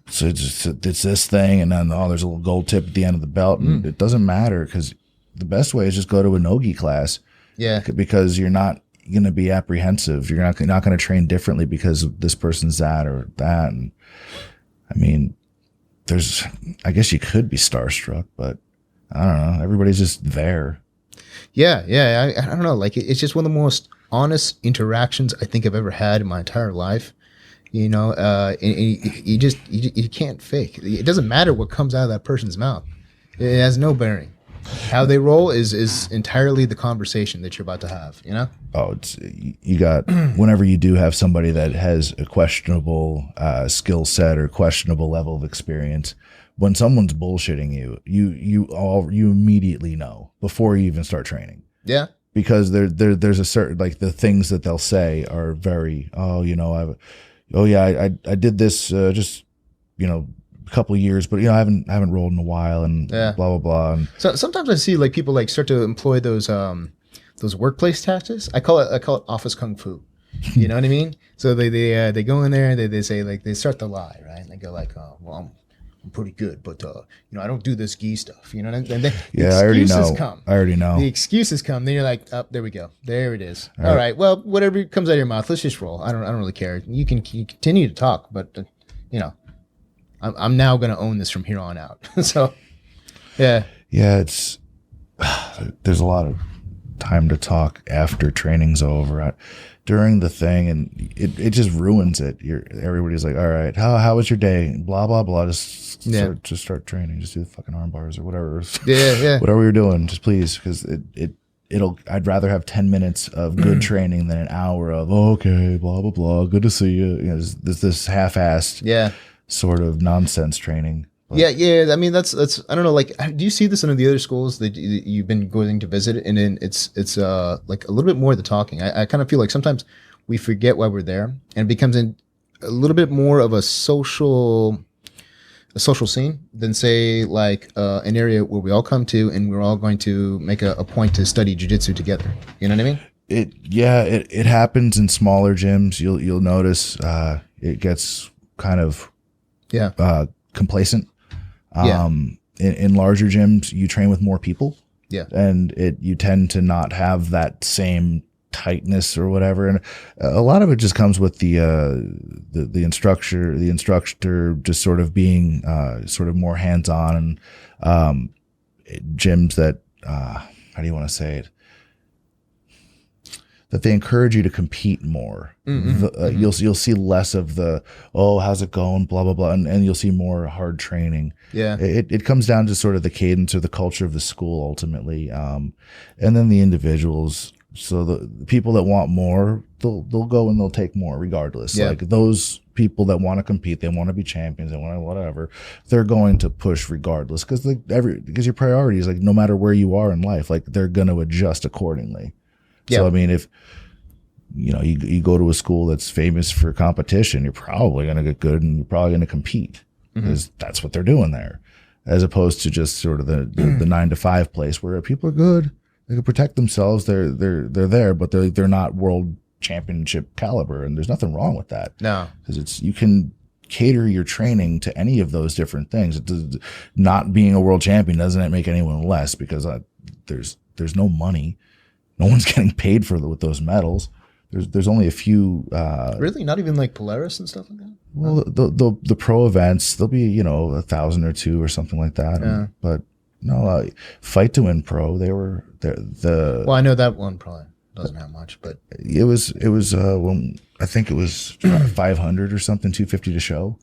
So it's this thing, and then there's a little gold tip at the end of the belt, and it doesn't matter, because the best way is just go to a no-gi class. Yeah, because you're not going to be apprehensive. You're not going to train differently because this person's that or that. And I mean, I guess you could be starstruck, but I don't know. Everybody's just there. Yeah. I don't know. Like, it's just one of the most honest interactions I think I've ever had in my entire life. You know, you can't fake. It doesn't matter what comes out of that person's mouth. It has no bearing. How they roll is entirely the conversation that you're about to have, you know? Oh, you got, whenever you do have somebody that has a questionable skill set or questionable level of experience, when someone's bullshitting you immediately know before you even start training. Yeah. Because there's a certain, like, the things that they'll say are very, I did this just, you know, a couple of years, but, you know, I haven't rolled in a while, and blah blah blah. And so sometimes I see like people like start to employ those workplace tactics. I call it office kung fu. You know what I mean? So they go in there and they say, like, they start to lie, right? And they go like, oh, well, I'm pretty good, but you know, I don't do this gi stuff. You know, and then I already know. The excuses come. Then you're like, oh, there we go. There it is. All right. Well, whatever comes out of your mouth, let's just roll. I don't really care. You can continue to talk, but you know, I'm now going to own this from here on out. So, yeah. It's there's a lot of time to talk after training's over. During the thing, and it just ruins it. Everybody's like, all right, how was your day? Blah blah blah. Just start training. Just do the fucking arm bars or whatever. Yeah. Whatever you're doing, just please, because it I'd rather have 10 minutes of good training than an hour of, okay, blah, blah, blah. Good to see you. This half-assed sort of nonsense training. But Yeah. I mean, that's, I don't know, like, do you see this in the other schools that you've been going to visit? And then it's like a little bit more of the talking. I kind of feel like sometimes we forget why we're there, and it becomes a little bit more of a social scene than, say, like an area where we all come to and we're all going to make a point to study jiu-jitsu together. You know what I mean? It happens in smaller gyms. You'll notice it gets kind of complacent. In larger gyms, you train with more people. Yeah. And you tend to not have that same tightness or whatever, and a lot of it just comes with the instructor just sort of being sort of more hands-on, and gyms that how do you want to say it, that they encourage you to compete more. You'll see less of the, oh, how's it going, blah blah blah, and you'll see more hard training. It comes down to sort of the cadence or the culture of the school ultimately, and then the individuals. So the people that want more, they'll go and they'll take more regardless. Like those people that want to compete, they want to be champions, they want to whatever, they're going to push regardless, because your priorities, like no matter where you are in life, like they're going to adjust accordingly. So I mean, if you go to a school that's famous for competition, you're probably going to get good and you're probably going to compete because that's what they're doing there, as opposed to just sort of the 9-to-5 place where people are good. They can protect themselves. They're there, but they're not world championship caliber, and there's nothing wrong with that. No, because you can cater your training to any of those different things. Not being a world champion doesn't make anyone less, because there's no money. No one's getting paid with those medals. There's only a few. Really, not even like Polaris and stuff like that. Well, the pro events, there'll be 1,000 or 2 or something like that. But no, Fight to Win Pro, they were the. Well, I know that one probably doesn't have much, but it was when I think it was 500 or something, 250 to show.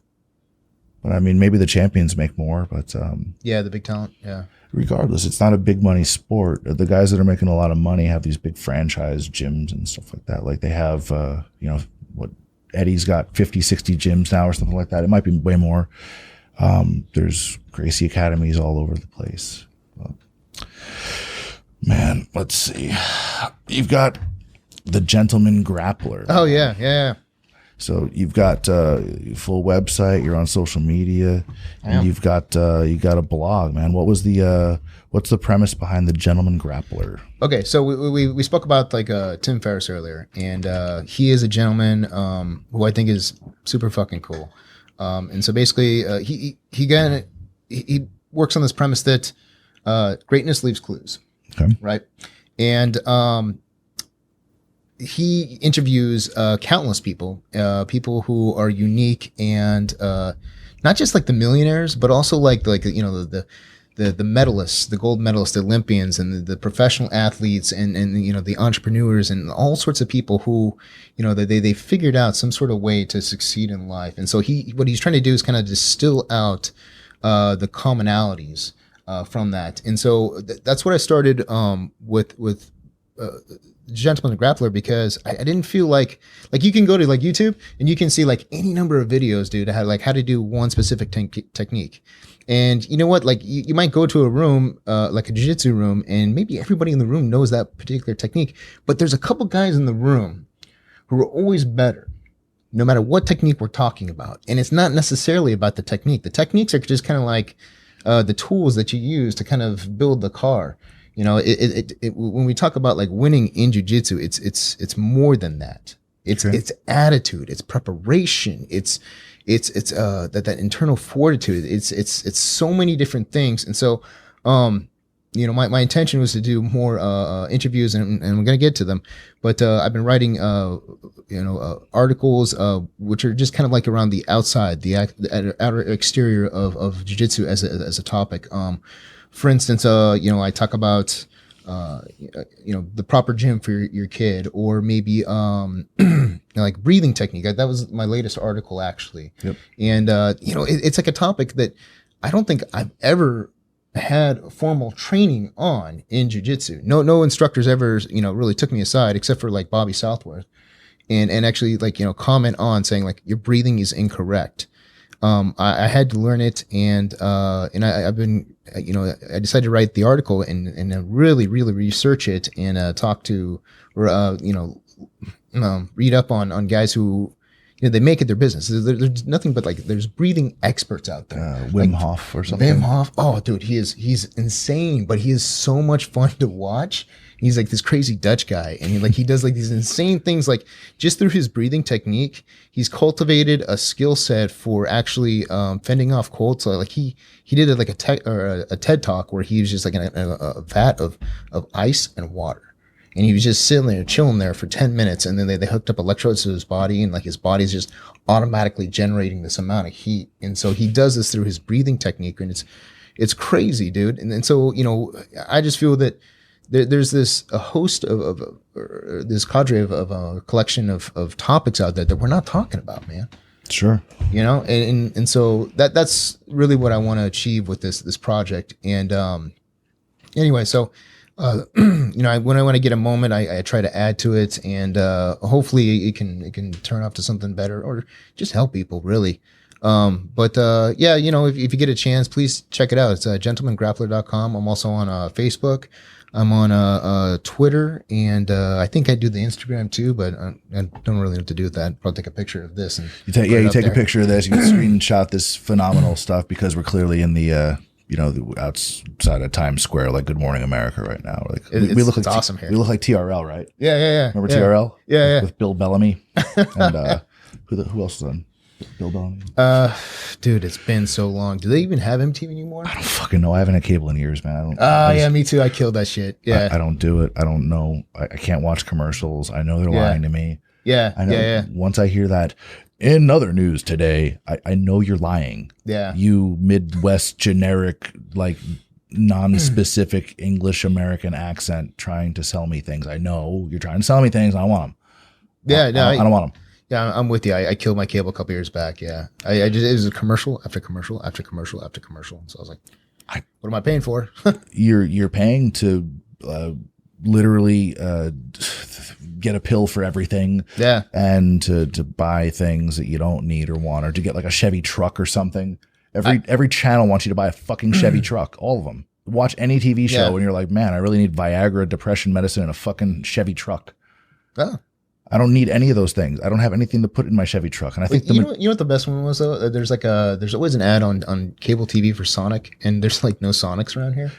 But I mean, maybe the champions make more, but the big talent, regardless, it's not a big money sport. The guys that are making a lot of money have these big franchise gyms and stuff like that. Like they have, what Eddie's got 50, 60 gyms now or something like that. It might be way more. There's Gracie academies all over the place. Man, let's see. You've got the Gentleman Grappler. Oh yeah. So you've got a full website. You're on social media, and you've got a blog, man. What's the premise behind the Gentleman Grappler? Okay, so we spoke about like Tim Ferriss earlier, and he is a gentleman who I think is super fucking cool. And so basically, he works on this premise that greatness leaves clues, right? And he interviews countless people who are unique, and not just like the millionaires, but also like the medalists, the gold medalists, the Olympians, and the professional athletes, and the entrepreneurs, and all sorts of people who they figured out some sort of way to succeed in life. And so what he's trying to do is kind of distill out the commonalities from that. And so that's what I started with Gentleman Grappler, because I didn't feel like you can go to like YouTube and you can see like any number of videos, dude, how to do one specific technique. And you know what, like you might go to a room like a jiu-jitsu room, and maybe everybody in the room knows that particular technique, but there's a couple guys in the room who are always better no matter what technique we're talking about. And it's not necessarily about the technique. The techniques are just kind of like the tools that you use to kind of build the car. When we talk about like winning in jiu-jitsu, it's more than that. It's attitude, it's preparation, it's that internal fortitude. It's so many different things. And so, my intention was to do more interviews, and we're gonna get to them. But I've been writing, articles which are just kind of like around the outside, the outer exterior of jiu-jitsu as a topic. For instance, I talk about, the proper gym for your kid, or maybe, like breathing technique. That was my latest article, actually. Yep. And, it's like a topic that I don't think I've ever had formal training on in jiu-jitsu. No instructors ever, really took me aside except for like Bobby Southworth and actually like, comment on saying like your breathing is incorrect. I had to learn it and I've been, I decided to write the article and really, really research it and talk to, or, read up on guys who, they make it their business. There's nothing but like, there's breathing experts out there. Wim Hof or something. Wim Hof. Oh, dude, he's insane, but he is so much fun to watch. He's like this crazy Dutch guy. And he does like these insane things, like just through his breathing technique, he's cultivated a skill set for actually, fending off cold. So like he did it like a TED talk where he was just like in a vat of ice and water. And he was just sitting there, chilling there for 10 minutes. And then they hooked up electrodes to his body and like his body's just automatically generating this amount of heat. And so he does this through his breathing technique. And it's crazy, dude. And so, I just feel that there's a host of this cadre of a collection of topics out there that we're not talking about, man. Sure. And so that's really what I want to achieve with this project. And, anyway, so, when I want to get a moment, I try to add to it, and hopefully it can turn off to something better or just help people, really. But if you get a chance, please check it out. It's gentlemangrappler.com. I'm also on Facebook. I'm on Twitter, and I think I do the Instagram too, but I don't really know what to do with that. Probably take a picture of this and you take a picture of this. You can screenshot this phenomenal stuff because we're clearly in the outside of Times Square, like Good Morning America right now. Like we look like awesome here. We look like TRL, right? Yeah. Remember TRL? Yeah. With Bill Bellamy and who else was on? Bill Bellamy. Dude, it's been so long. Do they even have MTV anymore? I don't fucking know. I haven't had cable in years, man. Yeah, me too. I killed that shit. Yeah, I don't do it. I don't know. I can't watch commercials. I know they're lying to me. Yeah, I know. Yeah. Once I hear that. In other news today, I know you're lying. Yeah. You Midwest generic, like non-specific English American accent trying to sell me things. I know you're trying to sell me things. I don't want them. Yeah, I don't want them. Yeah, I'm with you. I killed my cable a couple years back. Yeah. It was a commercial after commercial after commercial after commercial. So I was like, what am I paying for? You're paying to literally get a pill for everything, and to buy things that you don't need or want, or to get like a Chevy truck or something. Every channel wants you to buy a fucking Chevy truck, all of them. Watch any TV show and you're like, man, I really need Viagra, depression medicine, and a fucking Chevy truck. I don't need any of those things. I don't have anything to put in my Chevy truck. And I think you know what the best one was though? There's always an ad on cable TV for Sonic, and there's like no Sonics around here.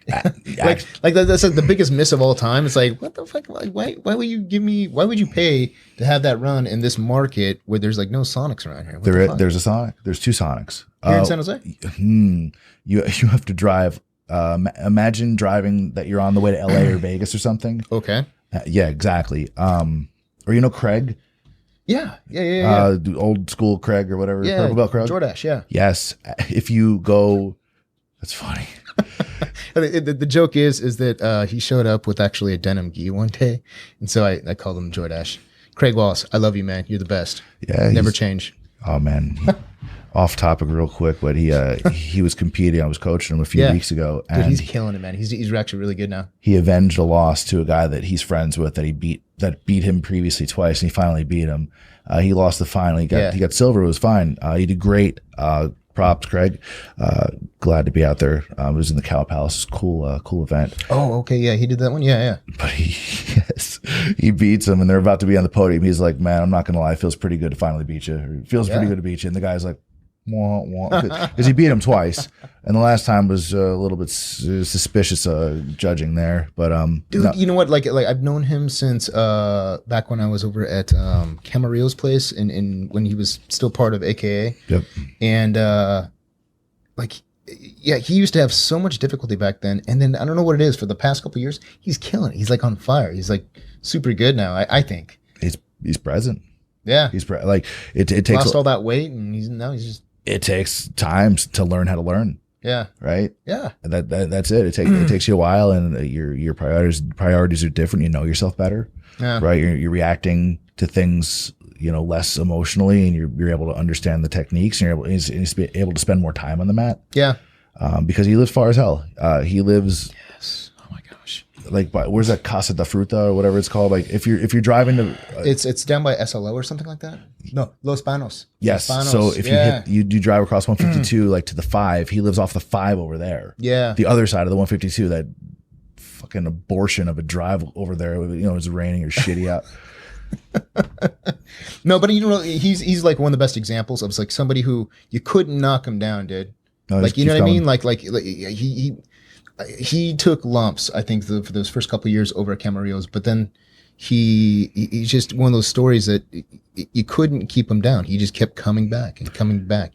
That's like the biggest miss of all time. It's like, what the fuck? Like, why would you pay to have that run in this market where there's like no Sonics around here? There's a Sonic. There's two Sonics. Here in San Jose? You have to drive. Imagine driving that you're on the way to LA or Vegas or something. Okay. Yeah, exactly. Or Craig. Yeah. Old school Craig or whatever. Yeah. Purple Belt Craig. Jordache, yeah. Yes. If you go, that's funny. The joke is that he showed up with actually a denim gi one day, and so I called him Jordache. Craig Wallace, I love you, man. You're the best. Yeah, never change. Oh man, off topic real quick, but he was competing. I was coaching him a few weeks ago, and dude, he's killing it, man. He's actually really good now. He avenged a loss to a guy that he's friends with that beat him previously twice, and he finally beat him. He lost the final. He got silver. It was fine. He did great. Props, Craig. Glad to be out there. It was in the Cow Palace. Cool event. Oh, okay. Yeah, he did that one. Yeah. But he beats him, and they're about to be on the podium. He's like, man, I'm not going to lie. It feels pretty good to finally beat you. Or it feels pretty good to beat you. And the guy's like, wah, wah. Because he beat him twice. And the last time was a little bit suspicious judging there. But dude, no. You know what? Like I've known him since back when I was over at Camarillo's place in when he was still part of AKA. Yep. And he used to have so much difficulty back then. And then I don't know what it is. For the past couple of years, he's killing it. He's like on fire. He's like super good now. I think he's present. Yeah, it takes lost all that weight, and he's just. It takes time to learn how to learn. Yeah. Right. Yeah. That's it. It takes you a while, and your priorities are different. You know yourself better. Yeah. Right. You're reacting to things, less emotionally, and you're able to understand the techniques, and you're able to spend more time on the mat. Yeah. because he lives far as hell. He lives Oh my gosh. like where's that Casa da Fruta or whatever it's called? Like if you're driving to It's down by SLO or something like that. No, Los Panos. yes. Los Panos. So if you drive across 152 like to the 5, he lives off the 5 over there. Yeah. The other side of the 152, that fucking abortion of a drive over there. You know, it's raining or shitty out. No, but you know, he's like one of the best examples of like somebody who you couldn't knock him down, dude. No, like you know what I mean? Like he took lumps, I think, for those first couple of years over at Camarillo's, but then he's just one of those stories that you couldn't keep him down. He just kept coming back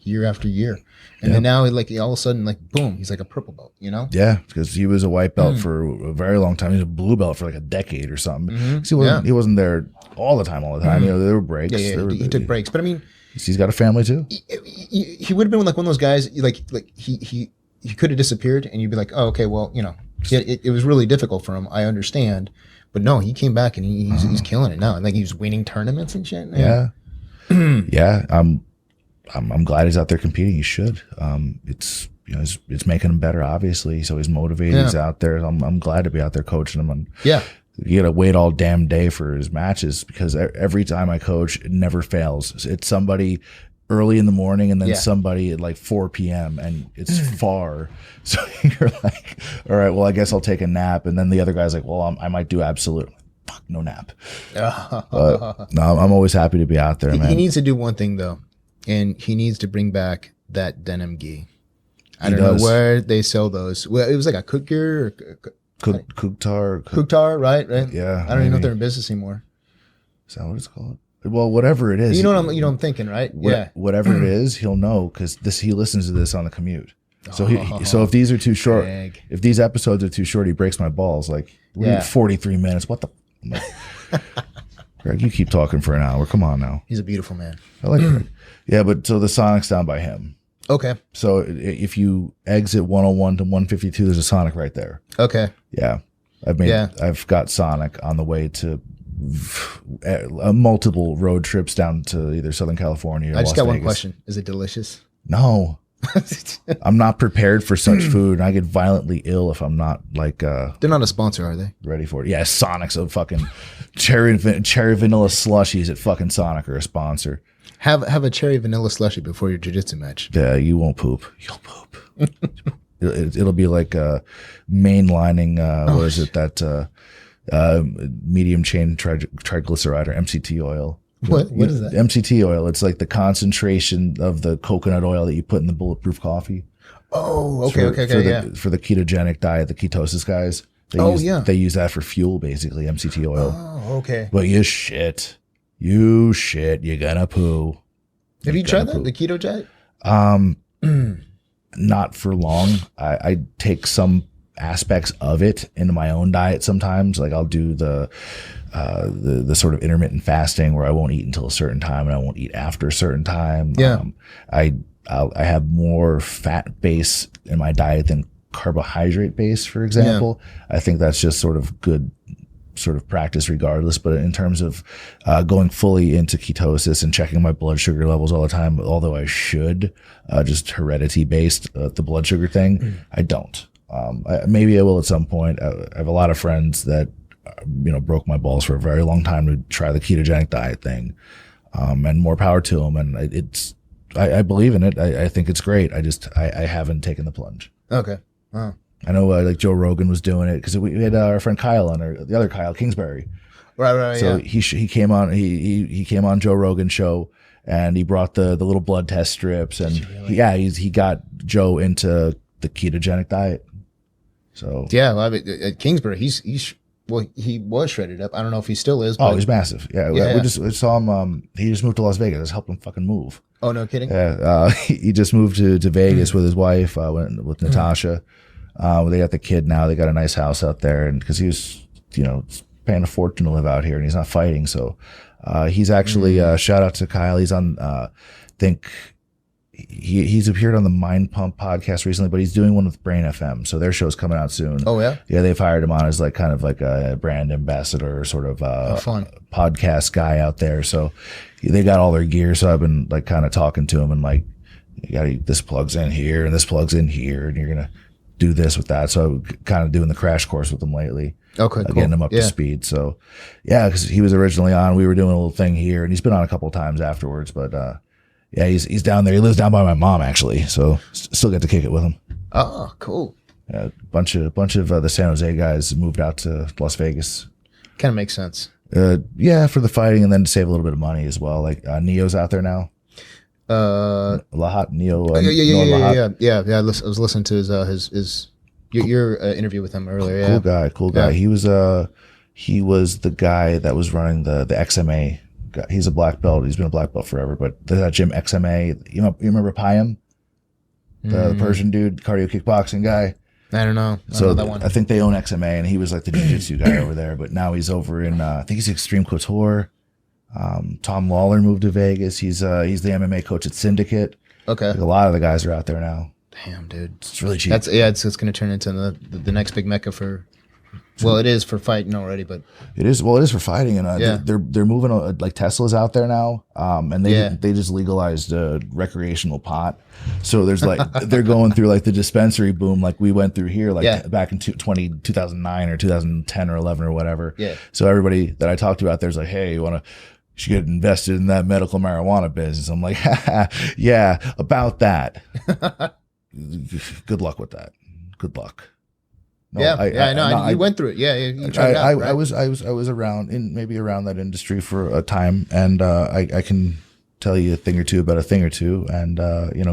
year after year. And then now, like, all of a sudden, like, boom, he's like a purple belt, you know? Yeah, because he was a white belt for a very long time. He was a blue belt for like a decade or something. He wasn't there all the time. You know, there were breaks. Yeah, he took breaks. But I mean, he's got a family too. He would have been like one of those guys, like he could have disappeared, and you'd be like, oh, okay, well, you know, it was really difficult for him. I understand. But no, he came back and he's killing it now. I think he was winning tournaments and shit. Yeah. Yeah. I'm glad he's out there competing. He should. It's it's making him better, obviously. So he's motivated. He's out there. I'm glad to be out there coaching him. And you gotta wait all damn day for his matches, because every time I coach, it never fails. It's somebody early in the morning and then somebody at like 4 p.m. and it's far. So you're like, all right, well, I guess I'll take a nap. And then the other guy's like, well, I might do absolute. Fuck, no nap. But, no, I'm always happy to be out there, man. He needs to do one thing though, and he needs to bring back that denim gi. I don't know where they sell those. Well, it was like a Kukir or Kuktar, right? Yeah. I don't even know if they're in business anymore. Is that what it's called? Well, whatever it is. You know what I'm thinking, right? Whatever it is, he'll know, because he listens to this on the commute. So so if these are too short, if these episodes are too short, he breaks my balls. Like, we need 43 minutes. What the? Like, Greg, you keep talking for an hour. Come on now. He's a beautiful man. I like Greg. Yeah, but so the Sonic's down by him. Okay. So if you exit 101 to 152, there's a Sonic right there. Okay. Yeah. I've got Sonic on the way to multiple road trips down to either Southern California or I just Las got Vegas. one question. Is it delicious? No. I'm not prepared for such food. I get violently ill if I'm not like they're not a sponsor, are they? Ready for it. Yeah, Sonic's a fucking cherry vanilla slushies at fucking Sonic are a sponsor. Have a cherry vanilla slushie before your jiu-jitsu match. Yeah, you won't poop. You'll poop. It'll be like mainlining what is it, that medium chain triglyceride or MCT oil. What is that? MCT oil. It's like the concentration of the coconut oil that you put in the bulletproof coffee. Oh, okay, for the ketogenic diet, the ketosis guys. They use that for fuel, basically, MCT oil. Oh, okay. But you shit. You're gonna poo. Have you tried that? The keto diet? Not for long. I take some aspects of it into my own diet sometimes. Like I'll do the sort of intermittent fasting where I won't eat until a certain time and I won't eat after a certain time. Yeah. I have more fat base in my diet than carbohydrate base, for example. I think that's just sort of good sort of practice regardless. But in terms of going fully into ketosis and checking my blood sugar levels all the time, although I should, just heredity based, the blood sugar thing, I don't. Maybe I will at some point. I have a lot of friends that, broke my balls for a very long time to try the ketogenic diet thing. And more power to them. And I believe in it. I think it's great. I haven't taken the plunge. Okay. Wow. I know like Joe Rogan was doing it because we had our friend Kyle on, or the other Kyle Kingsbury. Right. So he came on, he came on Joe Rogan's show and he brought the little blood test strips and he got Joe into the ketogenic diet. So yeah, well, I mean, at Kingsbury, he was shredded up. I don't know if he still is. But he's massive. Yeah, we just saw him. He just moved to Las Vegas. Just helped him fucking move. Oh, no kidding. Yeah, he just moved to Vegas with his wife, with Natasha. They got the kid now. They got a nice house out there, and because he was, paying a fortune to live out here, and he's not fighting. So he's actually shout out to Kyle. He's on. I think he's appeared on the Mind Pump podcast recently, but he's doing one with Brain FM. So their show's coming out soon. Oh yeah, yeah. They've hired him on as like kind of like a brand ambassador, sort of fun podcast guy out there. So they got all their gear. So I've been like kind of talking to him and like you got this plugs in here and this plugs in here, and you're gonna do this with that. So kind of doing the crash course with him lately. Okay, cool. Getting him up to speed. So yeah, because he was originally on, we were doing a little thing here, and he's been on a couple of times afterwards. But yeah, he's down there. He lives down by my mom actually, so still get to kick it with him. Oh, cool. A bunch of the San Jose guys moved out to Las Vegas. Kind of makes sense. Yeah, for the fighting, and then to save a little bit of money as well. Like Neo's out there now. Lahat Neo. Yeah. I was listening to his your interview with him earlier. Yeah. Cool guy. Yeah. He was the guy that was running the XMA. He's a black belt. He's been a black belt forever. But that gym XMA, you remember Payam, the Persian dude, cardio kickboxing guy. I don't know. So that one. I think they own XMA, and he was like the Jiu Jitsu guy over there. But now he's over in I think he's Extreme Couture. Tom Lawler moved to Vegas. He's the MMA coach at Syndicate. Okay. Like a lot of the guys are out there now. Damn, dude. It's really cheap. It's going to turn into the next big mecca for. Well, it is for fighting already, but it is for fighting, and they're moving like Tesla's out there now, and they just legalized recreational pot. So there's like they're going through like the dispensary boom, like we went through here, like back in 2009 or 2010 or 11 or whatever. Yeah. So everybody that I talked to out there is like, hey, you should get invested in that medical marijuana business. I'm like, yeah, about that. Good luck with that. Good luck. No, I know. You went through it. Yeah, you tried it out, right? I was around that industry for a time, and I can tell you a thing or two about a thing or two, and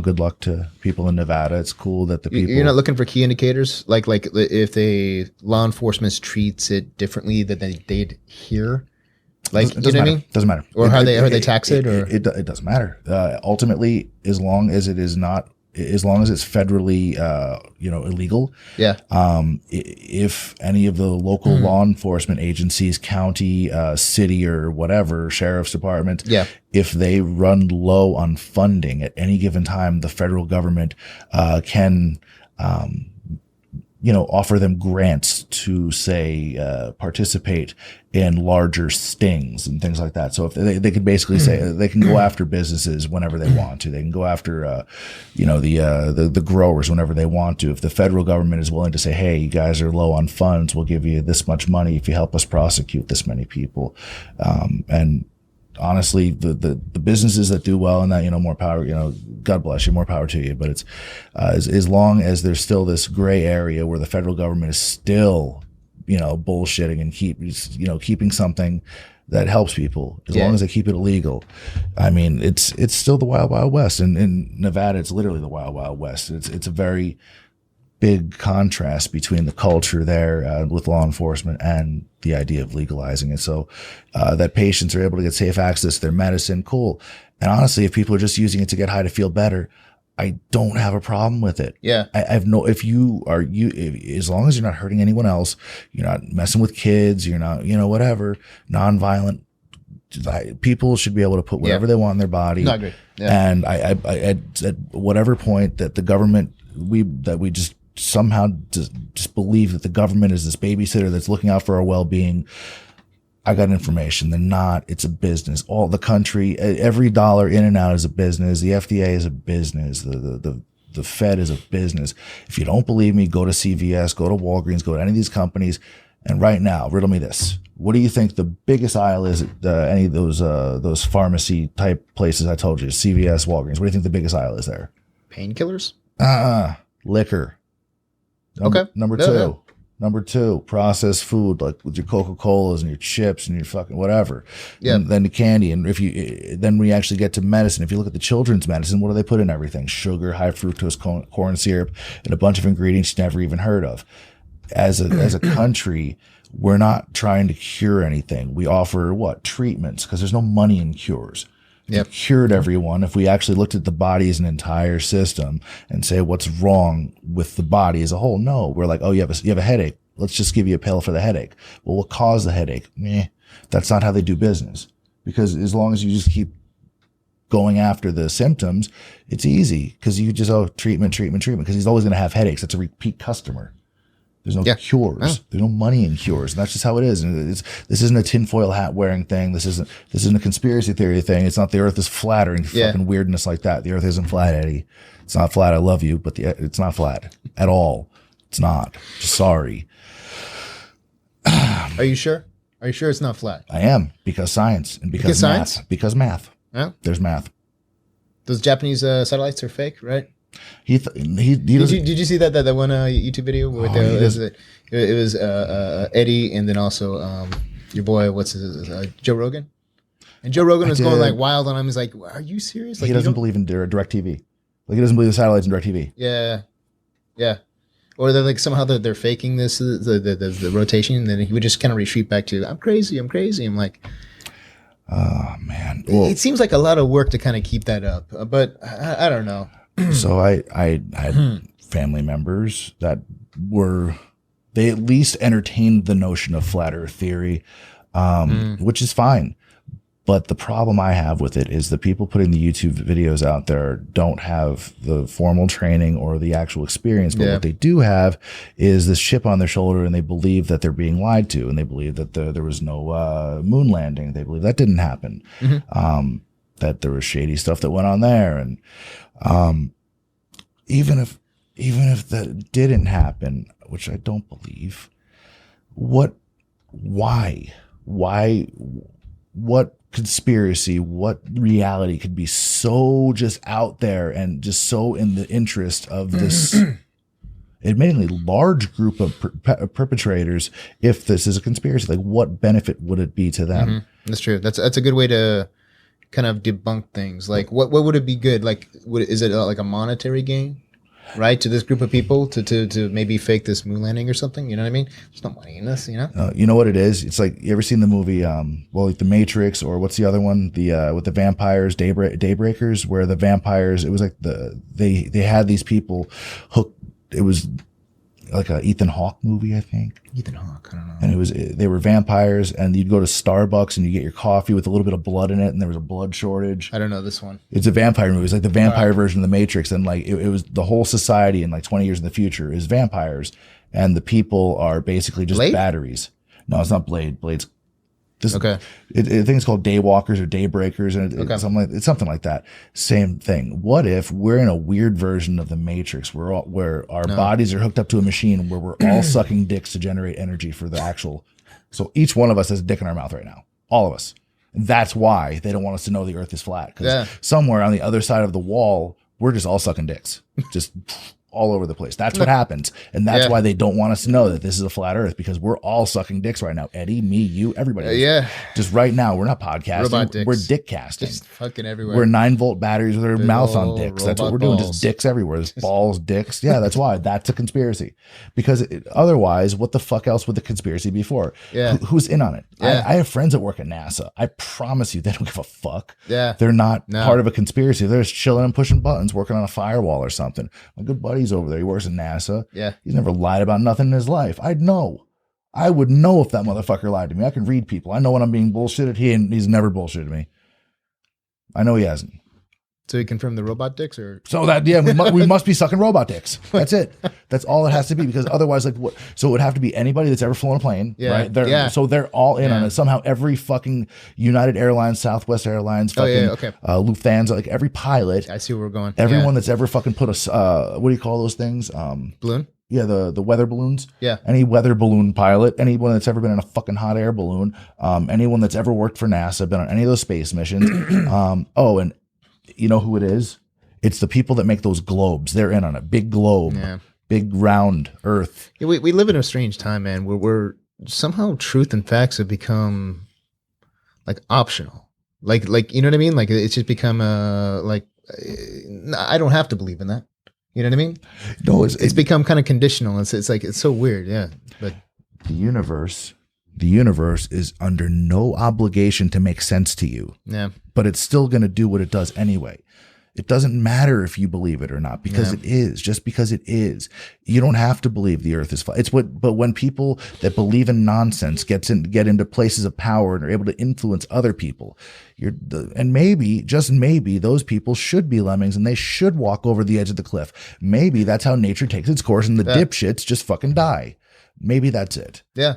good luck to people in Nevada. It's cool that the people. You're not looking for key indicators, like if law enforcement treats it differently than they did here. Like, you know what I mean? Doesn't matter. Or how they tax it, or it doesn't matter. Ultimately, as long as it's federally, illegal. Yeah. If any of the local law enforcement agencies, county, city, or whatever, sheriff's department, if they run low on funding at any given time, the federal government can offer them grants to say participate in larger stings and things like that. So if they could basically say they can go after businesses whenever they want to, they can go after the growers whenever they want to. If the federal government is willing to say, hey, you guys are low on funds, we'll give you this much money if you help us prosecute this many people. And honestly, the businesses that do well and that, more power, God bless you, more power to you. But it's as long as there's still this gray area where the federal government is still, bullshitting and keeping something that helps people, as long as they keep it illegal. I mean, it's still the wild, wild west. And in Nevada, it's literally the wild, wild west. It's a very big contrast between the culture there with law enforcement and the idea of legalizing it. So that patients are able to get safe access to their medicine, cool. And honestly, if people are just using it to get high to feel better, I don't have a problem with it. Yeah. as long as you're not hurting anyone else, you're not messing with kids, you're not, whatever, nonviolent, people should be able to put whatever they want in their body. No, I agree. Yeah. And I at whatever point that the government, we just somehow just believe that the government is this babysitter that's looking out for our well-being. I got information. They're not. It's a business. All the country, every dollar in and out is a business. The FDA is a business. The Fed is a business. If you don't believe me, go to CVS, go to Walgreens, go to any of these companies. And right now, riddle me this. What do you think the biggest aisle is at any of those pharmacy type places I told you? CVS, Walgreens. What do you think the biggest aisle is there? Painkillers? Liquor. Okay. Number two. Yeah. Number two, processed food, like with your Coca-Colas and your chips and your fucking whatever. Yeah. And then the candy. And then we actually get to medicine. If you look at the children's medicine, what do they put in everything? Sugar, high fructose corn syrup, and a bunch of ingredients you never even heard of. As a country, we're not trying to cure anything. We offer treatments, because there's no money in cures. Yep. Cured everyone. If we actually looked at the body as an entire system and say what's wrong with the body as a whole, no, we're like, oh, you have a headache. Let's just give you a pill for the headache. Well, what caused the headache? That's not how they do business. Because as long as you just keep going after the symptoms, it's easy, because you just treatment, because he's always going to have headaches. That's a repeat customer. There's no cures. Oh. There's no money in cures. And that's just how it is. And this isn't a tinfoil hat wearing thing. This isn't a conspiracy theory thing. It's not the earth is flat or any fucking weirdness like that. The earth isn't flat, Eddie. It's not flat. I love you, but it's not flat at all. It's not. Just sorry. Are you sure? Are you sure it's not flat? I am, because science and because math. Science? Because math. Yeah. There's math. Those Japanese satellites are fake, right? Did you see that one YouTube video where it was Eddie and then also your boy Joe Rogan, and Joe Rogan was going like wild on him. He's like, "Are you serious?" Like, he doesn't believe in direct TV. Like, he doesn't believe the satellites in direct TV. Yeah. Or they're like somehow they're faking this the rotation, and then he would just kind of retreat back to I'm crazy. I'm like, oh man, it seems like a lot of work to kind of keep that up, but I don't know. So I had family members that they at least entertained the notion of flat earth theory, which is fine. But the problem I have with it is the people putting the YouTube videos out there don't have the formal training or the actual experience. But what they do have is this chip on their shoulder, and they believe that they're being lied to, and they believe that there was no moon landing. They believe that didn't happen. That there was shady stuff that went on there. And even if that didn't happen, which I don't believe, what conspiracy, what reality could be so just out there and just so in the interest of this admittedly large group of perpetrators? If this is a conspiracy, like, what benefit would it be to them? That's true. That's a good way to kind of debunk things. Like, what would it be good? Like, is it like a monetary gain, right, to this group of people to maybe fake this moon landing or something? You know what I mean? There's no money in this, you know. You know what it is? It's like, you ever seen the movie, like The Matrix, or what's the other one? The with the vampires, Daybreakers, where the vampires, it was like they had these people hooked. It was like a Ethan Hawke movie, I think. Ethan Hawke, I don't know. And they were vampires, and you'd go to Starbucks and you get your coffee with a little bit of blood in it, and there was a blood shortage. I don't know this one. It's a vampire movie. It's like the vampire version of The Matrix, and like it was the whole society in like 20 years in the future is vampires, and the people are basically just batteries. No, it's not Blade. Blade's I think it's called Daywalkers or Daybreakers, and it's something like that. Same thing. What if we're in a weird version of the Matrix, where our bodies are hooked up to a machine, where we're all sucking dicks to generate energy for the actual. So each one of us has a dick in our mouth right now, all of us. And that's why they don't want us to know the Earth is flat, because somewhere on the other side of the wall, we're just all sucking dicks, just all over the place. That's what happens. And that's why they don't want us to know that this is a flat earth, because we're all sucking dicks right now. Eddie, me, you, everybody. Just right now, we're not podcasting. We're dick casting. Just fucking everywhere. We're 9-volt batteries with our mouth on dicks. That's what we're doing. Just dicks everywhere. There's balls, dicks. Yeah, that's why. That's a conspiracy. Because otherwise, what the fuck else would the conspiracy be for? Who's in on it? I have friends that work at NASA. I promise you, they don't give a fuck. They're not part of a conspiracy. They're just chilling and pushing buttons, working on a firewall or something. My good buddy's over there. He works at NASA. He's never lied about nothing in his life. I would know if that motherfucker lied to me. I can read people. I know when I'm being bullshitted. He's never bullshitted me. I know he hasn't. So he confirmed the robot dicks, or so that we must be sucking robot dicks. That's it. That's all it has to be, because otherwise, like, what? So it would have to be anybody that's ever flown a plane, right? So they're all in on it. Somehow every fucking United Airlines, Southwest Airlines, fucking Lufthansa, like every pilot. I see where we're going. Everyone that's ever fucking put a what do you call those things? Balloon. Yeah, the weather balloons. Yeah. Any weather balloon pilot, anyone that's ever been in a fucking hot air balloon, anyone that's ever worked for NASA, been on any of those space missions. And you know who it is? It's the people that make those globes. They're in on it. Big globe, big round Earth. Yeah, we live in a strange time, man. We're somehow truth and facts have become like optional. Like you know what I mean? Like it's just become I don't have to believe in that. You know what I mean? No, it's become kind of conditional. It's like, it's so weird. Yeah. But the universe is under no obligation to make sense to you. Yeah. But it's still going to do what it does anyway. It doesn't matter if you believe it or not, because it is. Just because it is, you don't have to believe the Earth is flat. But when people that believe in nonsense get into places of power and are able to influence other people, and maybe, just maybe, those people should be lemmings and they should walk over the edge of the cliff. Maybe that's how nature takes its course, and the dipshits just fucking die. Maybe that's it. Yeah.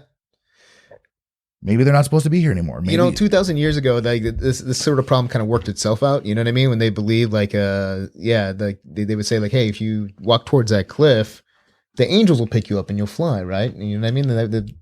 Maybe they're not supposed to be here anymore. Maybe, 2,000 years ago, like this sort of problem kind of worked itself out. You know what I mean? When they believed, like, they would say, like, hey, if you walk towards that cliff, the angels will pick you up and you'll fly, right? You know what I mean?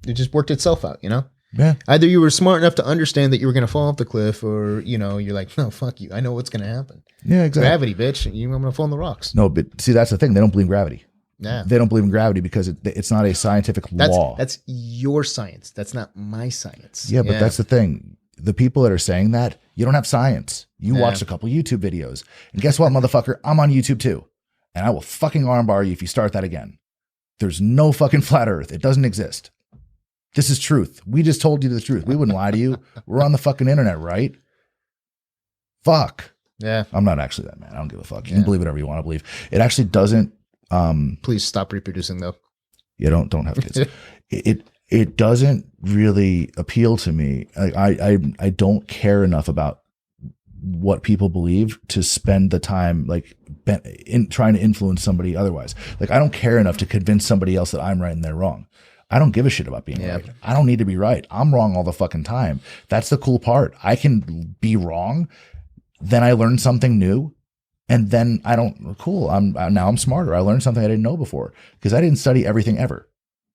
It just worked itself out, Yeah. Either you were smart enough to understand that you were going to fall off the cliff, or, you're like, no, fuck you. I know what's going to happen. Yeah, exactly. Gravity, bitch. I'm going to fall in the rocks. No, but see, that's the thing. They don't believe in gravity. Yeah. They don't believe in gravity because it's not a scientific law. That's your science. That's not my science. Yeah, but that's the thing. The people that are saying that, you don't have science. You watched a couple YouTube videos. And guess what, motherfucker? I'm on YouTube too. And I will fucking armbar you if you start that again. There's no fucking flat earth. It doesn't exist. This is truth. We just told you the truth. We wouldn't lie to you. We're on the fucking internet, right? Fuck. Yeah. I'm not actually that, man. I don't give a fuck. You can believe whatever you want to believe. It actually doesn't. Please stop reproducing, though. You don't have kids. It doesn't really appeal to me. I don't care enough about what people believe to spend the time like in trying to influence somebody otherwise. Like, I don't care enough to convince somebody else that I'm right and they're wrong. I don't give a shit about being right. I don't need to be right. I'm wrong all the fucking time. That's the cool part. I can be wrong. Then I learn something new. And then I'm smarter. I learned something I didn't know before because I didn't study everything ever.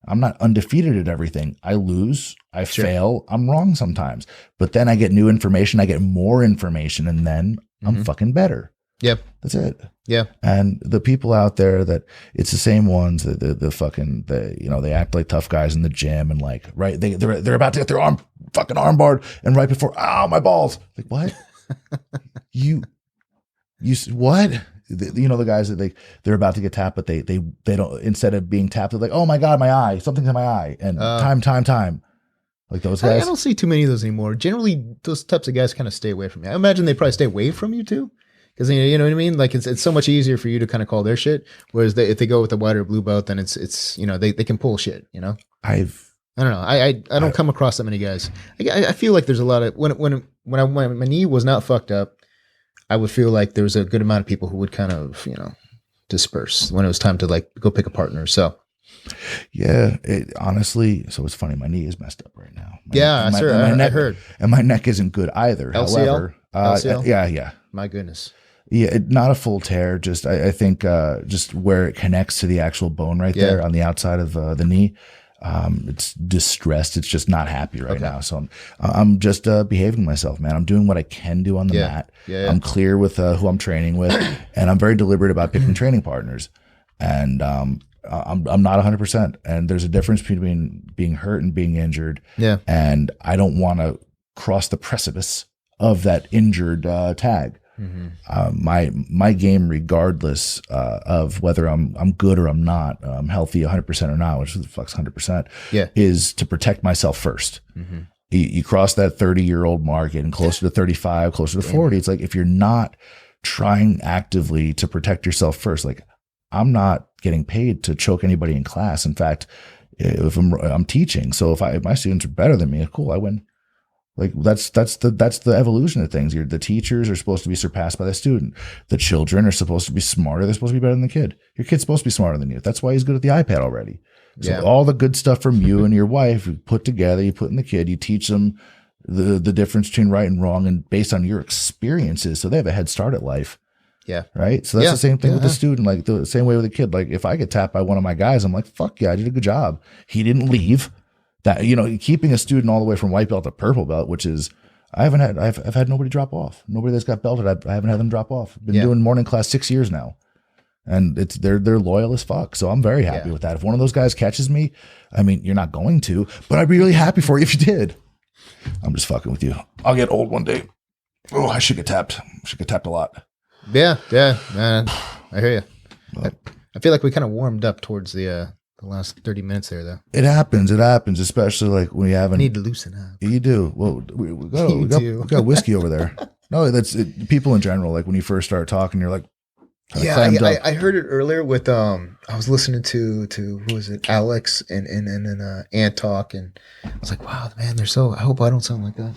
I'm not undefeated at everything. I lose, I fail, I'm wrong sometimes. But then I get new information, I get more information, and then I'm fucking better. Yep. That's it. Yeah. And the people out there that it's the same ones that they act like tough guys in the gym and like, right. They're about to get their fucking arm barred. And right before, my balls. Like, what? You what? The guys that they're about to get tapped, but they don't, instead of being tapped, they're like, oh my God, my eye, something's in my eye. And time. Like those guys. I don't see too many of those anymore. Generally, those types of guys kind of stay away from me. I imagine they probably stay away from you too. Because you know what I mean? Like it's so much easier for you to kind of call their shit. Whereas if they go with the white or blue belt, then it's they can pull shit, I don't know. I don't come across that many guys. I feel like there's a lot of when my knee was not fucked up, I would feel like there was a good amount of people who would kind of, disperse when it was time to like go pick a partner. So, yeah, honestly, so it's funny. My knee is messed up right now. I heard. And my neck isn't good either. LCL? However, LCL? Yeah. My goodness. Yeah, not a full tear. Just I think just where it connects to the actual bone right there on the outside of the knee. It's distressed. It's just not happy right now. So I'm just behaving myself, man. I'm doing what I can do on the mat. Yeah. I'm clear with who I'm training with, and I'm very deliberate about picking training partners. And I'm not 100%. And there's a difference between being hurt and being injured. Yeah. And I don't want to cross the precipice of that injured tag. Mm-hmm. My game, regardless of whether I'm good or I'm not, I'm healthy 100% or not, which is the fuck's 100%, is to protect myself first. Mm-hmm. You cross that 30-year-old mark and closer to 35, closer to 40. It's like if you're not trying actively to protect yourself first, like I'm not getting paid to choke anybody in class. In fact, if I'm teaching, so if my students are better than me, cool, I win. Like that's the evolution of things. The teachers are supposed to be surpassed by the student. The children are supposed to be smarter. They're supposed to be better than the kid. Your kid's supposed to be smarter than you. That's why he's good at the iPad already. So all the good stuff from you and your wife, you put together, you put in the kid, you teach them the difference between right and wrong, and based on your experiences, so they have a head start at life. Yeah. Right. So that's the same thing with the student. Like the same way with the kid. Like if I get tapped by one of my guys, I'm like, fuck yeah, I did a good job. He didn't leave. That, keeping a student all the way from white belt to purple belt, which is, I've had nobody drop off. Nobody that's got belted, I haven't had them drop off. Been doing morning class 6 years now, and they're loyal as fuck. So I'm very happy with that. If one of those guys catches me, I mean, you're not going to, but I'd be really happy for you if you did. I'm just fucking with you. I'll get old one day. Oh, I should get tapped. A lot. Yeah, man. I hear you. I feel like we kind of warmed up towards the last 30 minutes there, though. It happens, especially like when you haven't. I need to loosen up. You do. Well, we got whiskey over there. No, that's it, people in general. Like when you first start talking, you're like, I heard it earlier with I was listening to who was it, Alex and Ant talk, and I was like, wow, man, they're so. I hope I don't sound like that.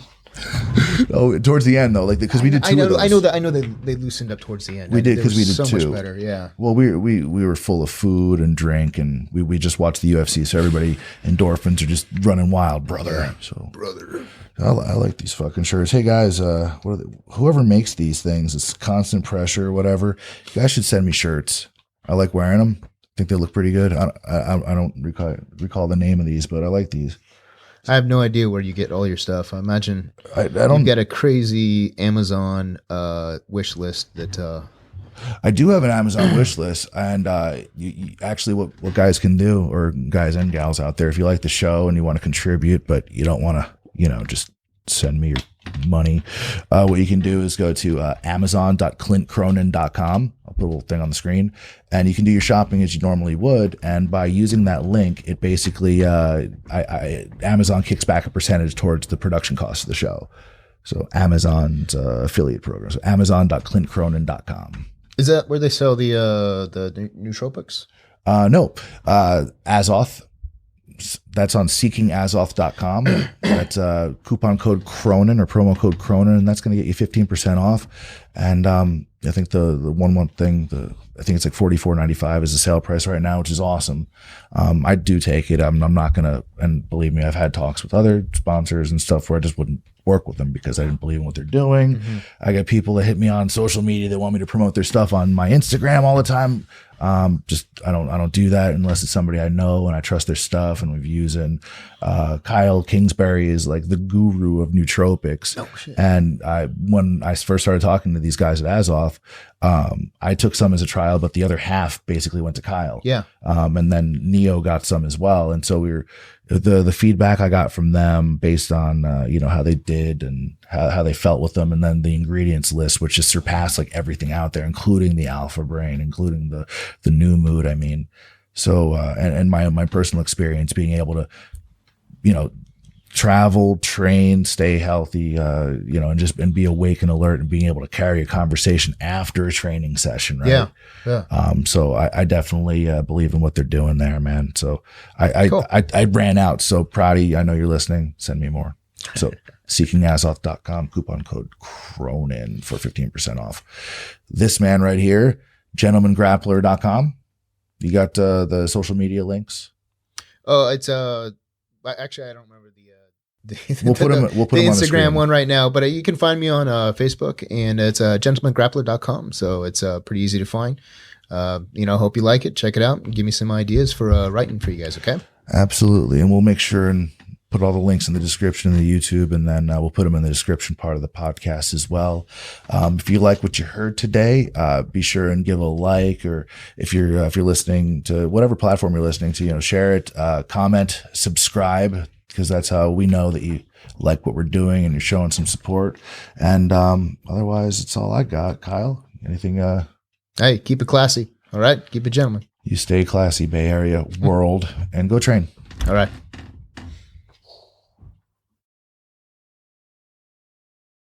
Oh, towards the end though, like because we did two of those. I know that they loosened up towards the end. We did because we did so two. Much better, yeah. Well, we were full of food and drink, and we just watched the UFC, so everybody endorphins are just running wild, brother. Yeah. So brother, I like these fucking shirts. Hey guys, whoever makes these things, it's constant pressure or whatever. You guys should send me shirts. I like wearing them. I think they look pretty good. I don't recall the name of these, but I like these. I have no idea where you get all your stuff. I imagine I don't you get a crazy Amazon wish list that. I do have an Amazon wish list, and you actually what guys can do, or guys and gals out there, if you like the show and you want to contribute, but you don't want to, just send me your money. What you can do is go to amazon.clintcronin.com. I'll put a little thing on the screen, and you can do your shopping as you normally would. And by using that link, it basically Amazon kicks back a percentage towards the production cost of the show. So Amazon's affiliate program. So amazon.clintcronin.com. Is that where they sell the nootropics? No, Azoth. That's on seekingazoth.com. That's coupon code Cronin or promo code Cronin, and that's going to get you 15% off. And I think the 1 month thing, I think it's like $44.95 is the sale price right now, which is awesome. I do take it. I'm not going to, and believe me, I've had talks with other sponsors and stuff where I just wouldn't work with them because I didn't believe in what they're doing. Mm-hmm. I got people that hit me on social media that want me to promote their stuff on my Instagram all the time. I don't do that unless it's somebody I know and I trust their stuff and we've used it. Kyle Kingsbury is like the guru of nootropics. Oh, shit. And when I first started talking to these guys at Azoth, I took some as a trial, but the other half basically went to Kyle. Yeah. And then Neo got some as well. And so the feedback I got from them based on, how they did and how they felt with them. And then the ingredients list, which just surpassed like everything out there, including the alpha brain, including the new mood. I mean, so, and my personal experience being able to, travel, train, stay healthy, and be awake and alert and being able to carry a conversation after a training session. Right. Yeah. Yeah. So I definitely believe in what they're doing there, man. So Cool. I ran out. So Prati, I know you're listening. Send me more. So seekingazoth.com, coupon code Cronin for 15% off. This man right here, gentlemangrappler.com. You got the social media links? Oh, it's actually I don't remember we'll put them on the Instagram one right now, but you can find me on Facebook, and it's gentlemangrappler.com. So it's pretty easy to find. Hope you like it. Check it out and give me some ideas for writing for you guys. Okay. Absolutely. And we'll make sure and put all the links in the description of the YouTube, and then we'll put them in the description part of the podcast as well. If you like what you heard today, be sure and give a like, or if you're listening to whatever platform you're listening to, share it, comment, subscribe, because that's how we know that you like what we're doing and you're showing some support. And otherwise, it's all I got. Kyle, anything? Hey, keep it classy. All right, keep it gentleman. You stay classy, Bay Area world, and go train. All right.